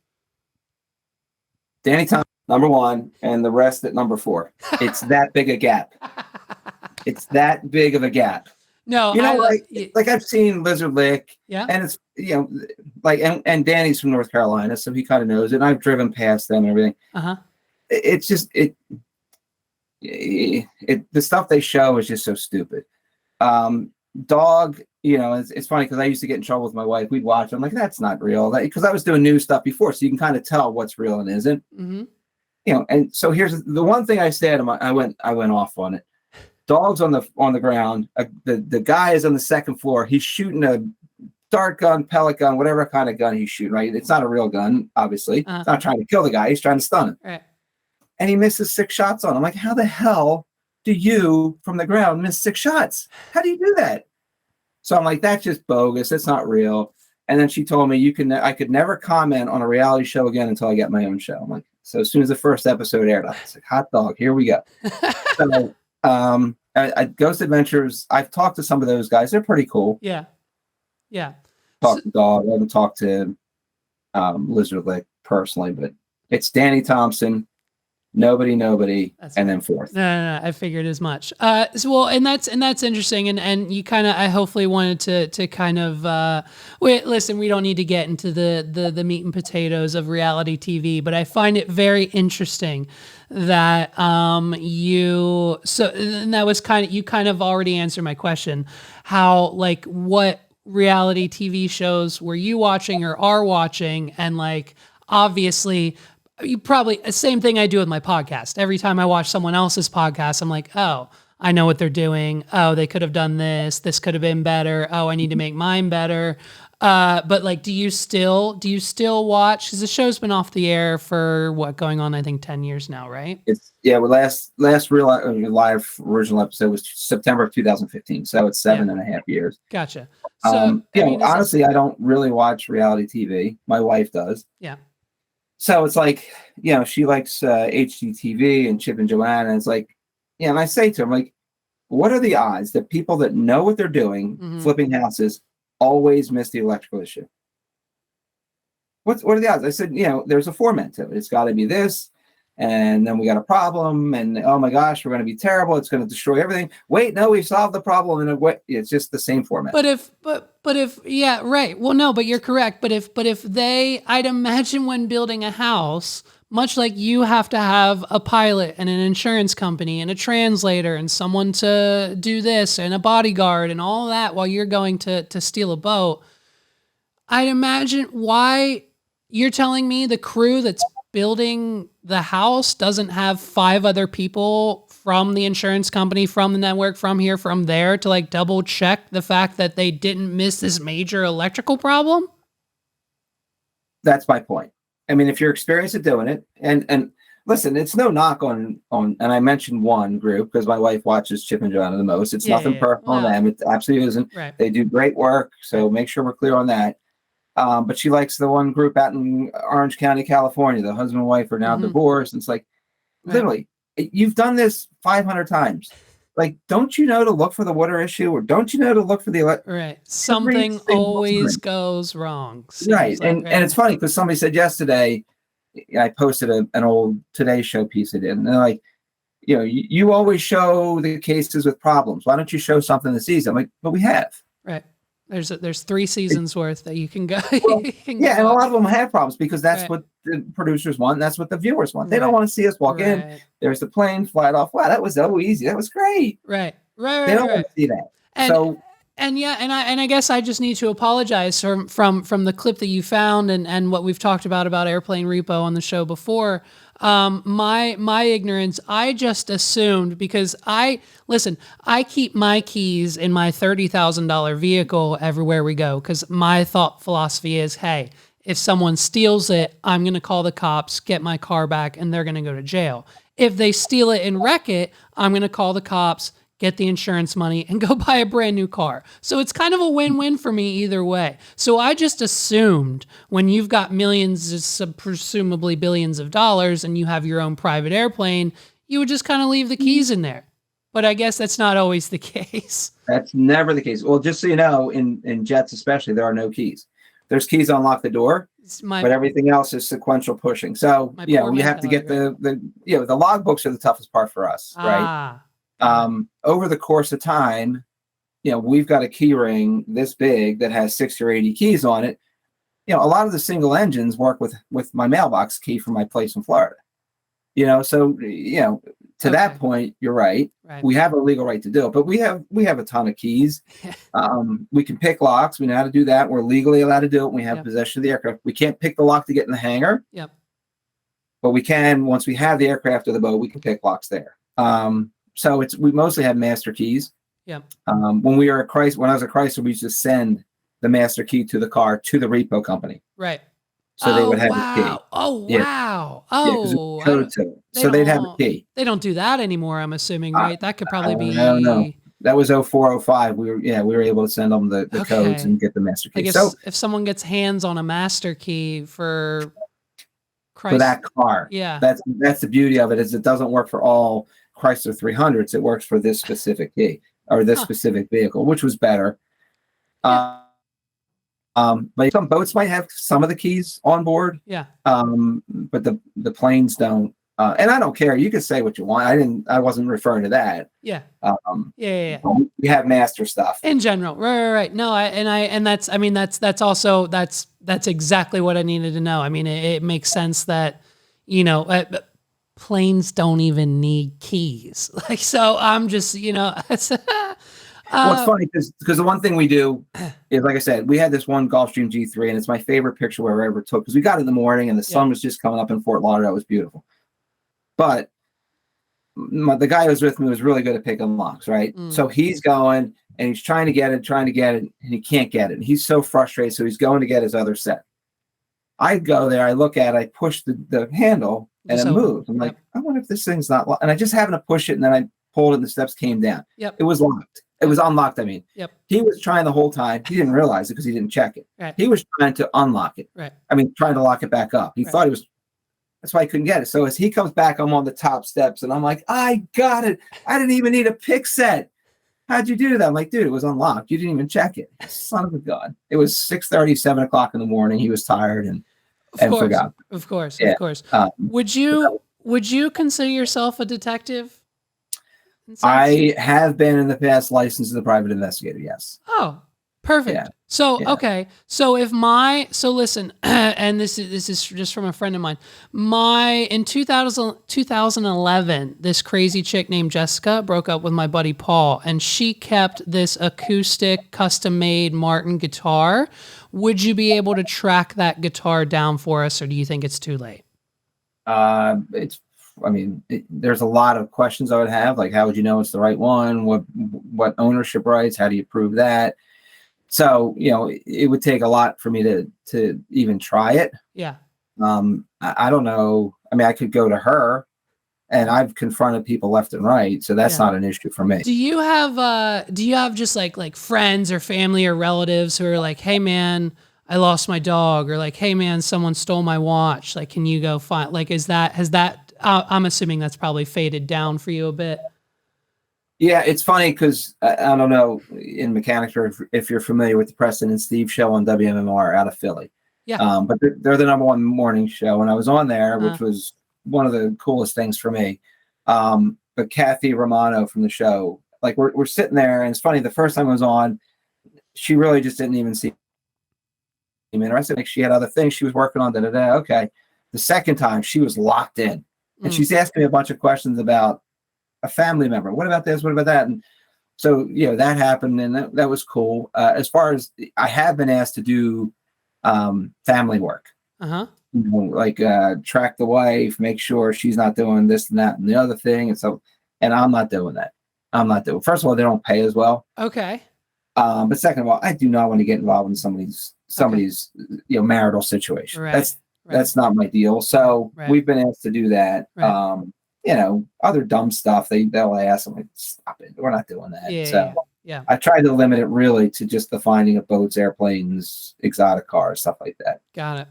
Danny Thompson, number 1, and the rest at number 4. It's that big a gap. It's that big of a gap. No, like I've seen Lizard Lick, and it's like and Danny's from North Carolina, so he kind of knows it. And I've driven past them and everything. It's just the stuff they show is just so stupid. Dog, it's funny because I used to get in trouble with my wife. We'd watch. I'm like, that's not real, because I was doing new stuff before, so you can kind of tell what's real and isn't. Mm-hmm. And so here's the one thing I said. I went off on it. Dog's on the ground. The guy is on the second floor. He's shooting a dart gun, pellet gun, whatever kind of gun he's shooting. Right? It's not a real gun, obviously. It's not trying to kill the guy. He's trying to stun him. Right. And he misses 6 shots on him. I'm like, how the hell do you from the ground miss 6 shots? How do you do that? So I'm like, that's just bogus. That's not real. And then she told me I could never comment on a reality show again until I get my own show. I'm like, so as soon as the first episode aired, I was like, hot dog, here we go. So Ghost Adventures, I've talked to some of those guys. They're pretty cool. Yeah. Talked to Dog. I haven't talked to Lizard Lick personally, but it's Danny Thompson, nobody, and then 4th. No, I figured as much. And that's interesting. And you kind of, I hopefully wanted to kind of, listen, we don't need to get into the meat and potatoes of reality TV, but I find it very interesting that and that was you kind of already answered my question, how, like, what reality TV shows were you watching or are watching? And like, obviously, you probably, same thing I do with my podcast. Every time I watch someone else's podcast, I'm like, oh, I know what they're doing. Oh, they could have done this. This could have been better. Oh, I need to make mine better. But like, do you still watch? Because the show's been off the air for going on, I think 10 years now, right? Well, last real live original episode was September of 2015. So it's 7.5 years. Gotcha. So honestly, I don't really watch reality TV. My wife does. Yeah. So it's like, she likes HGTV and Chip and Joanna. And it's like, and I say to her, like, what are the odds that people that know what they're doing, flipping houses, always miss the electrical issue? What are the odds? I said, there's a format to it. It's got to be this. and then we got a problem, and oh my gosh, we're going to be terrible. It's going to destroy everything. Wait, no, we've solved the problem. And it's just the same format. But if, yeah, right. Well, no, but you're correct. But if I'd imagine when building a house, much like you have to have a pilot and an insurance company and a translator and someone to do this and a bodyguard and all that while you're going to steal a boat, I'd imagine why you're telling me the crew that's building the house doesn't have 5 other people from the insurance company, from the network, from here, from there to like double check the fact that they didn't miss this major electrical problem? That's my point. I mean, if you're experienced at doing it, and listen, it's no knock on, and I mentioned one group because my wife watches Chip and Joanna the most. It's nothing personal on them. It absolutely isn't. Right. They do great work. So make sure we're clear on that. But she likes the one group out in Orange County, California. The husband and wife are now divorced. And it's like, literally, you've done this 500 times. Like, don't you know to look for the water issue, or don't you know to look for the right? Something always goes wrong. Right. And it's funny because somebody said yesterday, I posted an old Today Show piece I did, and they're like, you always show the cases with problems. Why don't you show something this season? I'm like, but we have. Right. There's 3 seasons worth that you can go. Well, and a lot of them have problems because that's what the producers want. And that's what the viewers want. They don't want to see us walk in. There's the plane, fly it off. Wow, that was so easy. That was great. Right. They don't want to see that. And I guess I just need to apologize from the clip that you found and what we've talked about Airplane Repo on the show before. My ignorance, I just assumed, because I keep my keys in my $30,000 vehicle everywhere we go, because my thought philosophy is, hey, if someone steals it, I'm going to call the cops, get my car back, and they're going to go to jail. If they steal it and wreck it, I'm going to call the cops, get the insurance money, and go buy a brand new car. So it's kind of a win-win for me either way. So I just assumed when you've got millions, presumably billions of dollars, and you have your own private airplane, you would just kind of leave the keys in there. But I guess that's not always the case. That's never the case. Well, just so you know, in jets especially, there are no keys. There's keys to unlock the door, but everything else is sequential pushing. So, you have to get the logbooks are the toughest part for us, right? Over the course of time, we've got a key ring this big that has 60 or 80 keys on it. A lot of the single engines work with my mailbox key from my place in Florida. To that point, you're right. We have a legal right to do it, but we have a ton of keys. We can pick locks. We know how to do that. We're legally allowed to do it. We have possession of the aircraft. We can't pick the lock to get in the hangar. Yep. But we can, once we have the aircraft or the boat, we can pick locks there. So we mostly have master keys. Yeah. When I was at Chrysler, we used to send the master key to the car to the repo company. Right. So they would have a key. Oh, wow. So they'd have a key. They don't do that anymore, I'm assuming, right? That could probably be. No. That was 0405. We were able to send them the codes and get the master key. I guess if someone gets hands on a master key for that car, that's the beauty of it, is it doesn't work for all Chrysler 300s. It works for this specific key or this specific vehicle, which was better. But some boats might have some of the keys on board. Yeah. But the planes don't. And I don't care. You can say what you want. I wasn't referring to that. Yeah. We have master stuff in general. Right. No, that's exactly what I needed to know. I mean, it makes sense that, planes don't even need keys. So I'm just, well, it's funny because the one thing we do is, like I said, we had this one Gulfstream G3, and it's my favorite picture we ever took because we got it in the morning and the sun was just coming up in Fort Lauderdale. It was beautiful. But the guy who was with me was really good at picking locks, right? So he's going and he's trying to get it, and he can't get it. And he's so frustrated, so he's going to get his other set. I go there, I look at it, I push the handle, and it moves. I'm like, I wonder if this thing's not locked. And I just happened to push it, and then I pulled it, and the steps came down. It was locked. It was unlocked, I mean. He was trying the whole time. He didn't realize it because he didn't check it. Right. He was trying to unlock it. Right. I mean, trying to lock it back up. He thought he was, that's why he couldn't get it. So as he comes back, I'm on the top steps, and I'm like, I got it. I didn't even need a pick set. How'd you do that? I'm like, dude, it was unlocked. You didn't even check it. Son of a gun. It was 6:30, 7 o'clock in the morning. He was tired and forgot. Of course. Yeah. Would you Would you consider yourself a detective? I have been in the past licensed as a private investigator. Yes. Oh, perfect. Yeah. So, yeah. Okay. So listen, and this is just from a friend of mine. In 2011, this crazy chick named Jessica broke up with my buddy Paul, and she kept this acoustic custom made Martin guitar. Would you be able to track that guitar down for us, or do you think it's too late? There's a lot of questions I would have, like how would you know it's the right one? What ownership rights? How do you prove that? So, it would take a lot for me to even try it. Yeah. I don't know. I could go to her, and I've confronted people left and right, so that's not an issue for me. Do you have just like friends or family or relatives who are like, hey man, I lost my dog, or like, hey man, someone stole my watch. Like, can you go find, like, has that, I'm assuming that's probably faded down for you a bit. Yeah, it's funny because I don't know in mechanics or if you're familiar with the Preston and Steve show on WMMR out of Philly. Yeah. But they're the #1 morning show, and I was on there, which was one of the coolest things for me. But Kathy Romano from the show, like we're sitting there, and it's funny. The first time I was on, she really just didn't even seem interested. Like she had other things she was working on. Okay. The second time, she was locked in, and she's asking me a bunch of questions about a family member. What about this? What about that? And so, that happened, and that was cool. As far as I have been asked to do family work, like track the wife, make sure she's not doing this and that and the other thing. And I'm not doing that. First of all, they don't pay as well. Okay. But second of all, I do not want to get involved in somebody's marital situation. Right. That's not my deal. So we've been asked to do that. Right. Other dumb stuff they'll ask. I'm like, stop it. We're not doing that. Yeah. I tried to limit it really to just the finding of boats, airplanes, exotic cars, stuff like that. Got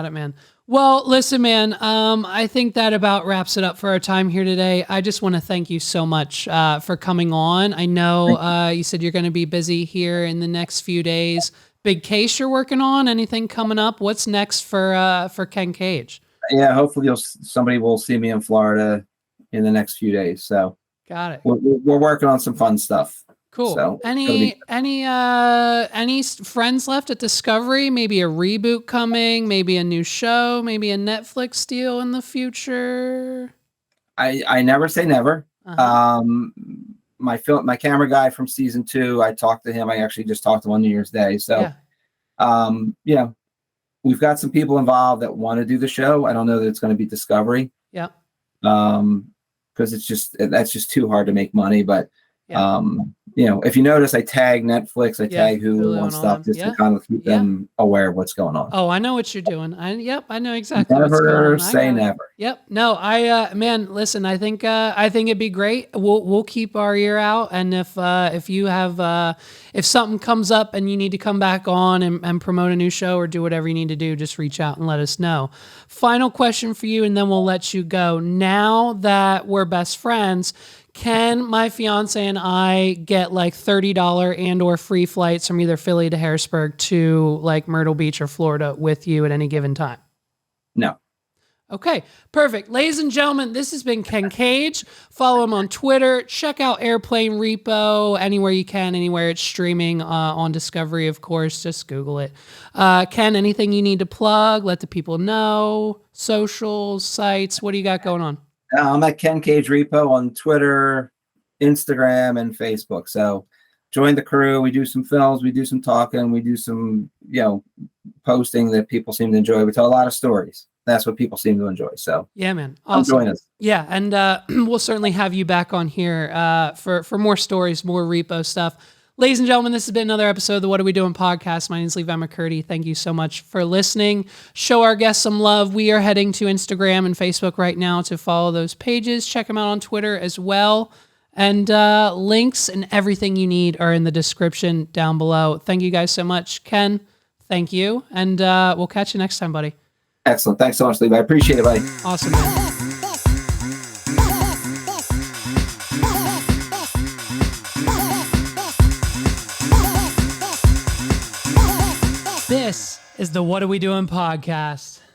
it, man. Well, listen, man, I think that about wraps it up for our time here today. I just want to thank you so much for coming on. I know you said you're going to be busy here in the next few days. Big case you're working on? Anything coming up? What's next for Ken Cage? Yeah, hopefully somebody will see me in Florida in the next few days. So got it. We're working on some fun stuff. Cool. So any friends left at Discovery? Maybe a reboot coming? Maybe a new show? Maybe a Netflix deal in the future? I never say never. My camera guy from season 2, I talked to him. I actually just talked to him on New Year's Day. So, we've got some people involved that want to do the show. I don't know that it's going to be Discovery. Yeah. Because that's just too hard to make money. But if you notice, I tag Netflix, I tag Hulu and stuff just to kind of keep them aware of what's going on. Oh, I know what you're doing. I know exactly what's going on. Never say never. Yep. No, man, listen, I think it'd be great. We'll keep our ear out. And if you have, if something comes up and you need to come back on and promote a new show or do whatever you need to do, just reach out and let us know. Final question for you, and then we'll let you go. Now that we're best friends, can my fiance and I get like $30 and or free flights from either Philly to Harrisburg to like Myrtle Beach or Florida with you at any given time? No. Okay, perfect. Ladies and gentlemen, this has been Ken Cage. Follow him on Twitter. Check out Airplane Repo anywhere you can, anywhere it's streaming on Discovery, of course. Just Google it. Ken, anything you need to plug? Let the people know. Socials, sites, what do you got going on? I'm at Ken Cage Repo on Twitter, Instagram, and Facebook. So join the crew. We do some films. We do some talking. We do some, posting that people seem to enjoy. We tell a lot of stories. That's what people seem to enjoy. So yeah, man. Awesome. Join us. Yeah. And we'll certainly have you back on here for more stories, more repo stuff. Ladies and gentlemen, this has been another episode of the What Are We Doing podcast. My name is Levi McCurdy. Thank you so much for listening. Show our guests some love. We are heading to Instagram and Facebook right now to follow those pages. Check them out on Twitter as well. And links and everything you need are in the description down below. Thank you guys so much. Ken, thank you. And we'll catch you next time, buddy. Excellent. Thanks so much, Levi. I appreciate it, buddy. Awesome, man. This is the What Are We Doing podcast.